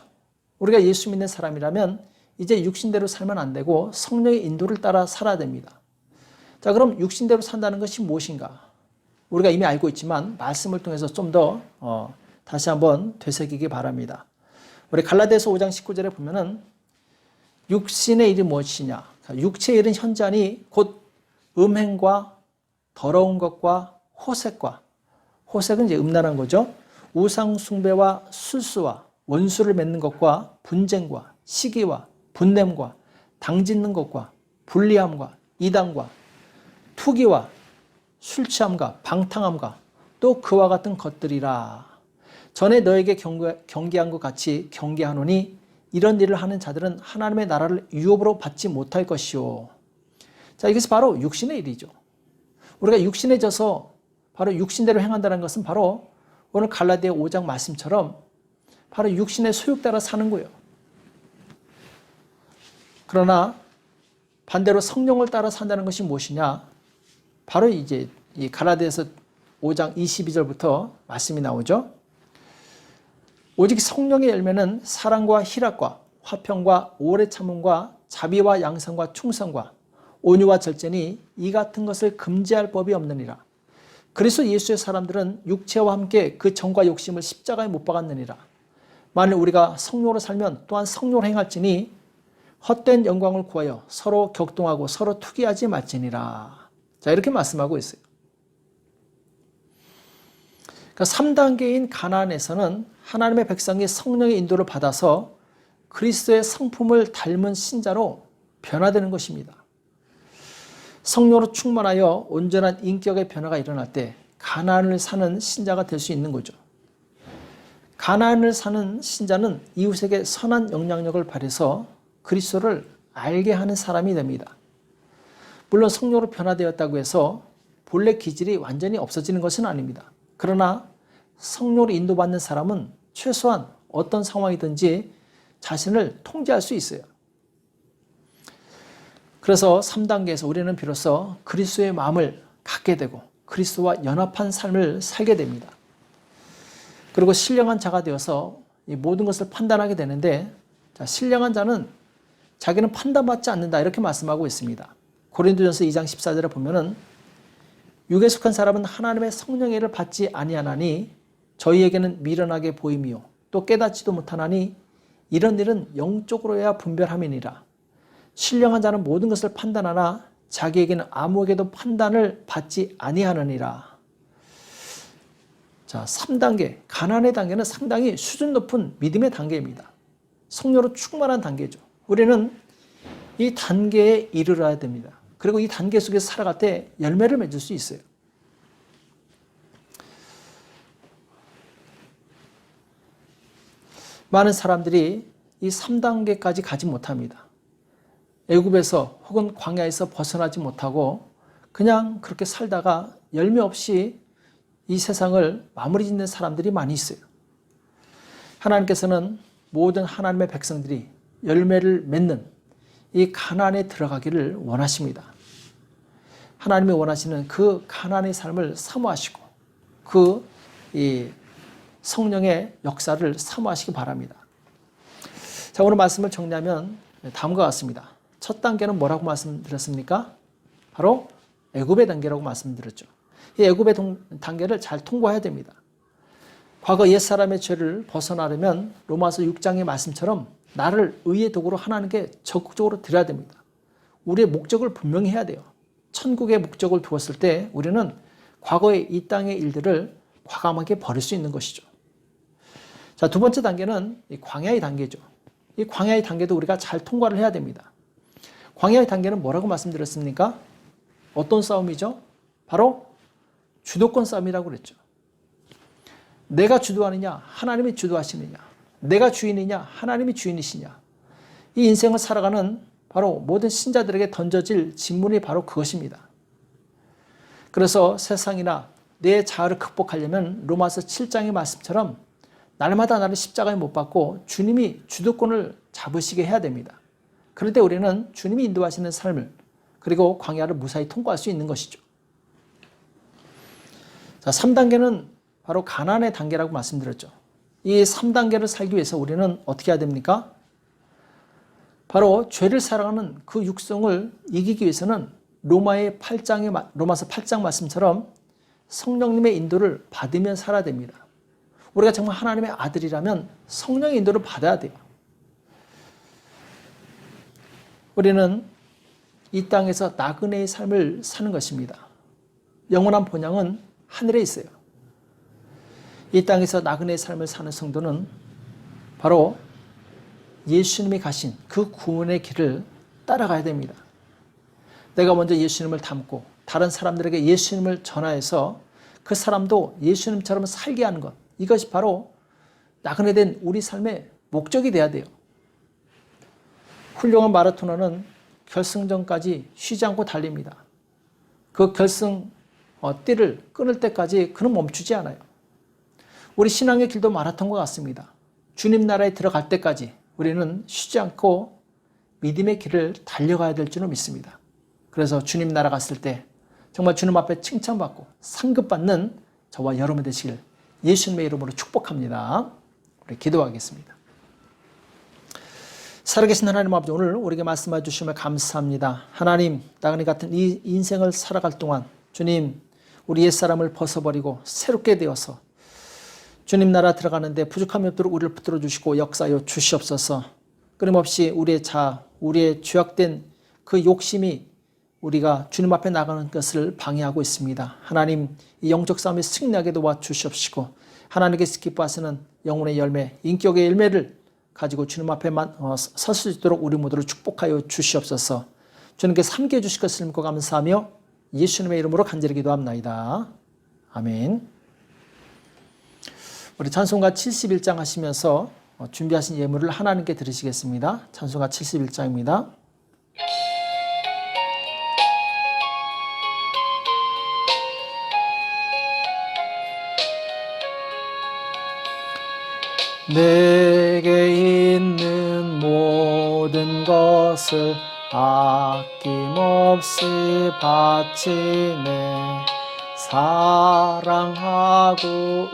우리가 예수 믿는 사람이라면 이제 육신대로 살면 안 되고 성령의 인도를 따라 살아야 됩니다. 자, 그럼 육신대로 산다는 것이 무엇인가? 우리가 이미 알고 있지만 말씀을 통해서 좀 더 다시 한번 되새기기 바랍니다. 우리 갈라디아서 5장 19절에 보면은 육신의 일이 무엇이냐? 육체의 일은 현저하니 곧 음행과 더러운 것과 호색과, 호색은 이제 음란한 거죠. 우상 숭배와 술수와 원수를 맺는 것과 분쟁과 시기와 분냄과 당짓는 것과 불리함과 이단과 투기와 술 취함과 방탕함과 또 그와 같은 것들이라. 전에 너에게 경계한 것 같이 경계하노니 이런 일을 하는 자들은 하나님의 나라를 유업으로 받지 못할 것이요. 자, 이것이 바로 육신의 일이죠. 우리가 육신에 져서 바로 육신대로 행한다는 것은 바로 오늘 갈라디아 5장 말씀처럼 바로 육신의 소욕 따라 사는 거예요. 그러나 반대로 성령을 따라 산다는 것이 무엇이냐? 바로 이제 이 갈라디아서 5장 22절부터 말씀이 나오죠. 오직 성령의 열매는 사랑과 희락과 화평과 오래 참음과 자비와 양선과 충성과 온유와 절제니 이 같은 것을 금지할 법이 없느니라. 그리스도 예수의 사람들은 육체와 함께 그 정과 욕심을 십자가에 못 박았느니라. 만일 우리가 성령으로 살면 또한 성령으로 행할지니 헛된 영광을 구하여 서로 격동하고 서로 투기하지 말지니라. 자, 이렇게 말씀하고 있어요. 그러니까 3단계인 가나안에서는 하나님의 백성이 성령의 인도를 받아서 그리스도의 성품을 닮은 신자로 변화되는 것입니다. 성령으로 충만하여 온전한 인격의 변화가 일어날 때 가나안을 사는 신자가 될 수 있는 거죠. 가나안을 사는 신자는 이웃에게 선한 영향력을 발휘해서 그리스도를 알게 하는 사람이 됩니다. 물론 성령으로 변화되었다고 해서 본래 기질이 완전히 없어지는 것은 아닙니다. 그러나 성령으로 인도받는 사람은 최소한 어떤 상황이든지 자신을 통제할 수 있어요. 그래서 3단계에서 우리는 비로소 그리스도의 마음을 갖게 되고 그리스도와 연합한 삶을 살게 됩니다. 그리고 신령한 자가 되어서 이 모든 것을 판단하게 되는데, 자, 신령한 자는 자기는 판단받지 않는다 이렇게 말씀하고 있습니다. 고린도전서 2장 14절에 보면은 육에 속한 사람은 하나님의 성령의 일을 받지 아니하나니 저희에게는 미련하게 보임이요 또 깨닫지도 못하나니 이런 일은 영적으로야 분별함이니라. 신령한 자는 모든 것을 판단하나 자기에게는 아무에게도 판단을 받지 아니하느니라. 자, 3단계, 가나안의 단계는 상당히 수준 높은 믿음의 단계입니다. 성령으로 충만한 단계죠. 우리는 이 단계에 이르러야 됩니다. 그리고 이 단계 속에서 살아갈 때 열매를 맺을 수 있어요. 많은 사람들이 이 3단계까지 가지 못합니다. 애굽에서 혹은 광야에서 벗어나지 못하고 그냥 그렇게 살다가 열매 없이 이 세상을 마무리 짓는 사람들이 많이 있어요. 하나님께서는 모든 하나님의 백성들이 열매를 맺는 이 가나안에 들어가기를 원하십니다. 하나님이 원하시는 그 가나안의 삶을 사모하시고 그 이 성령의 역사를 사모하시기 바랍니다. 자, 오늘 말씀을 정리하면 다음과 같습니다. 첫 단계는 뭐라고 말씀드렸습니까? 바로 애굽의 단계라고 말씀드렸죠. 이 애굽의 단계를 잘 통과해야 됩니다. 과거 옛사람의 죄를 벗어나려면 로마서 6장의 말씀처럼 나를 의의 도구로 하나님께 적극적으로 드려야 됩니다. 우리의 목적을 분명히 해야 돼요. 천국의 목적을 두었을 때 우리는 과거의 이 땅의 일들을 과감하게 버릴 수 있는 것이죠. 자, 두 번째 단계는 이 광야의 단계죠. 이 광야의 단계도 우리가 잘 통과를 해야 됩니다. 광야의 단계는 뭐라고 말씀드렸습니까? 어떤 싸움이죠? 바로 주도권 싸움이라고 그랬죠. 내가 주도하느냐, 하나님이 주도하시느냐, 내가 주인이냐, 하나님이 주인이시냐. 이 인생을 살아가는 바로 모든 신자들에게 던져질 질문이 바로 그것입니다. 그래서 세상이나 내 자아를 극복하려면 로마서 7장의 말씀처럼 날마다 나를 십자가에 못 박고 주님이 주도권을 잡으시게 해야 됩니다. 그런데 우리는 주님이 인도하시는 삶을 그리고 광야를 무사히 통과할 수 있는 것이죠. 자, 3단계는 바로 가난의 단계라고 말씀드렸죠. 이 3단계를 살기 위해서 우리는 어떻게 해야 됩니까? 바로 죄를 사랑하는 그 육성을 이기기 위해서는 로마서 8장 말씀처럼 성령님의 인도를 받으면 살아야 됩니다. 우리가 정말 하나님의 아들이라면 성령의 인도를 받아야 돼요. 우리는 이 땅에서 나그네의 삶을 사는 것입니다. 영원한 본향은 하늘에 있어요. 이 땅에서 나그네의 삶을 사는 성도는 바로 예수님이 가신 그 구원의 길을 따라가야 됩니다. 내가 먼저 예수님을 닮고 다른 사람들에게 예수님을 전하여서 그 사람도 예수님처럼 살게 하는 것, 이것이 바로 나그네된 우리 삶의 목적이 돼야 돼요. 훌륭한 마라토너는 결승전까지 쉬지 않고 달립니다. 그 결승 띠를 끊을 때까지 그는 멈추지 않아요. 우리 신앙의 길도 마라톤과 같습니다. 주님 나라에 들어갈 때까지 우리는 쉬지 않고 믿음의 길을 달려가야 될 줄로 믿습니다. 그래서 주님 나라 갔을 때 정말 주님 앞에 칭찬받고 상급받는 저와 여러분 되시길 예수님의 이름으로 축복합니다. 우리 기도하겠습니다. 살아계신 하나님 아버지, 오늘 우리에게 말씀해 주시며 감사합니다. 하나님, 나그네 같은 이 인생을 살아갈 동안 주님, 우리 옛사람을 벗어버리고 새롭게 되어서 주님 나라 들어가는데 부족함이 없도록 우리를 붙들어 주시고 역사하여 주시옵소서. 끊임없이 우리의 우리의 죄악된 그 욕심이 우리가 주님 앞에 나가는 것을 방해하고 있습니다. 하나님, 이 영적 싸움에 승리하게 도와 주시옵시고 하나님께서 기뻐하시는 영혼의 열매, 인격의 열매를 가지고 주님 앞에만 설 수 있도록 우리 모두를 축복하여 주시옵소서. 주님께서 함께해 주실 것을 믿고 감사하며 예수님의 이름으로 간절히 기도합나이다. 아멘. 우리 찬송가 71장 하시면서 준비하신 예물을 하나님께 드리시겠습니다. 찬송가 71장입니다. 내게 있는 모든 것을 아낌없이 바치네. 사랑하고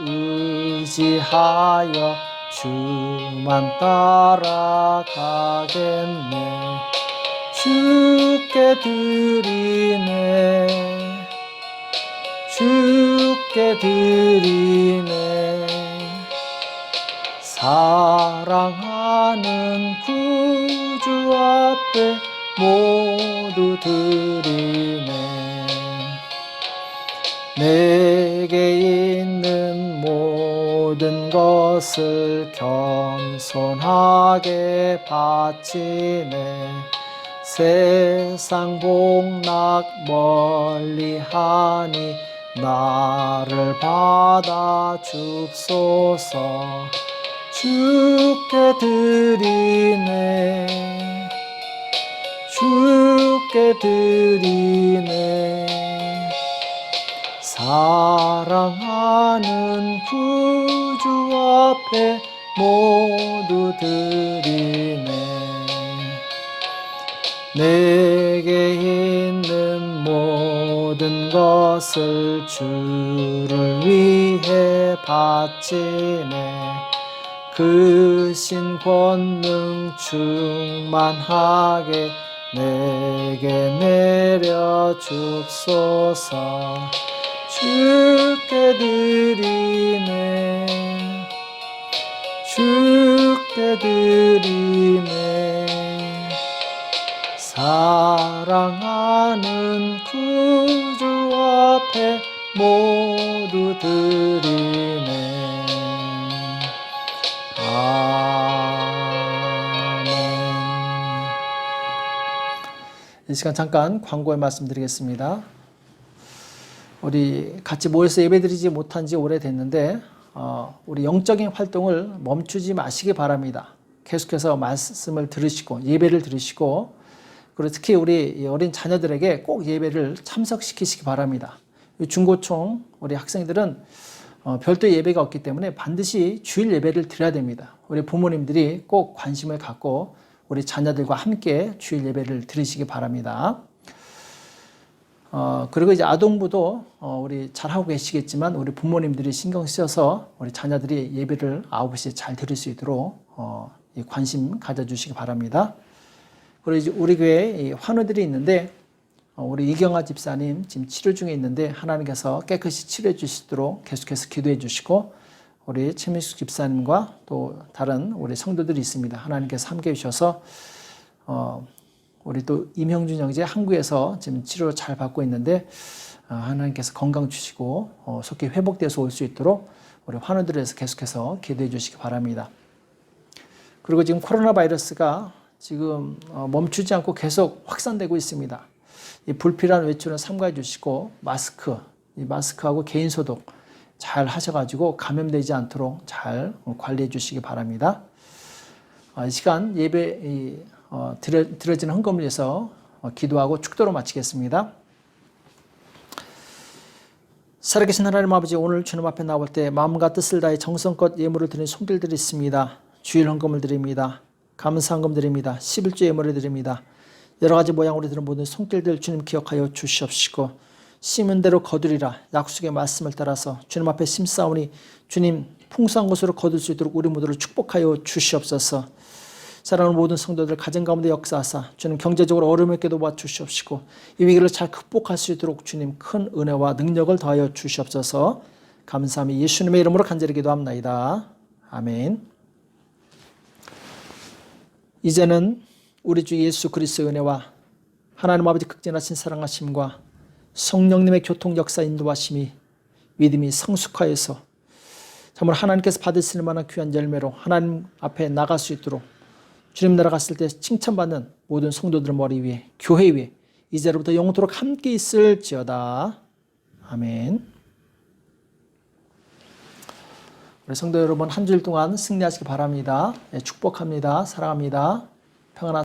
의지하여 주만 따라가겠네. 주께 드리네. 주께 드리네. 사랑하는 구주 앞에 모두 드리네. 내게 있는 모든 것을 겸손하게 바치네. 세상 복락 멀리하니 나를 받아 줍소서. 주께 드리네. 주께 드리네. 사랑하는 구주 앞에 모두 드리네. 내게 있는 모든 것을 주를 위해 바치네. 그 신 권능 충만하게 내게 내려 줍소서. 주께 드리네. 주께 드리네. 사랑하는 구주 앞에 모두 드리네. 아멘. 이 시간 잠깐 광고의 말씀 드리겠습니다. 우리 같이 모여서 예배드리지 못한 지 오래됐는데 우리 영적인 활동을 멈추지 마시기 바랍니다. 계속해서 말씀을 들으시고 예배를 들으시고, 그리고 특히 우리 어린 자녀들에게 꼭 예배를 참석시키시기 바랍니다. 중고총 우리 학생들은 별도 예배가 없기 때문에 반드시 주일 예배를 드려야 됩니다. 우리 부모님들이 꼭 관심을 갖고 우리 자녀들과 함께 주일 예배를 드리시기 바랍니다. 그리고 이제 아동부도 우리 잘하고 계시겠지만 우리 부모님들이 신경 쓰셔서 우리 자녀들이 예배를 9시에 잘 들을 수 있도록 관심 가져주시기 바랍니다. 그리고 이제 우리 교회에 환우들이 있는데 우리 이경아 집사님 지금 치료 중에 있는데 하나님께서 깨끗이 치료해 주시도록 계속해서 기도해 주시고, 우리 최민숙 집사님과 또 다른 우리 성도들이 있습니다. 하나님께서 함께 해주셔서 우리 또 임형준 형제 한국에서 지금 치료 잘 받고 있는데 하나님께서 건강 주시고 속히 회복돼서 올 수 있도록 우리 환우들에서 계속해서 기도해 주시기 바랍니다. 그리고 지금 코로나 바이러스가 지금 멈추지 않고 계속 확산되고 있습니다. 이 불필요한 외출은 삼가해 주시고 이 마스크하고 개인 소독 잘 하셔가지고 감염되지 않도록 잘 관리해 주시기 바랍니다. 이 시간 예배 드려지는 헌금을 위해서 기도하고 축도로 마치겠습니다. 살아계신 하나님 아버지, 오늘 주님 앞에 나올 때 마음과 뜻을 다해 정성껏 예물을 드리는 손길들이 있습니다. 주일 헌금을 드립니다. 감사헌금 드립니다. 11조 예물을 드립니다. 여러 가지 모양으로 드린 모든 손길들 주님 기억하여 주시옵시고, 심은 대로 거두리라 약속의 말씀을 따라서 주님 앞에 심사오니 주님 풍성한 것으로 거둘 수 있도록 우리 모두를 축복하여 주시옵소서. 사랑하는 모든 성도들 가정 가운데 역사하사 주님 경제적으로 어려움을 도와 주시옵시고, 이 위기를 잘 극복할 수 있도록 주님 큰 은혜와 능력을 더하여 주시옵소서. 감사함이 예수님의 이름으로 간절히 기도합나이다. 아멘. 이제는 우리 주 예수 그리스도의 은혜와 하나님 아버지 극진하신 사랑하심과 성령님의 교통 역사 인도하심이 믿음이 성숙하여서 정말 하나님께서 받으실 만한 귀한 열매로 하나님 앞에 나갈 수 있도록 주님 나라 갔을 때 칭찬받는 모든 성도들 머리 위에, 교회 위에 이제로부터 영원토록 함께 있을지어다. 아멘. 우리 성도 여러분, 한 주일 동안 승리하시기 바랍니다. 축복합니다. 사랑합니다. 평안한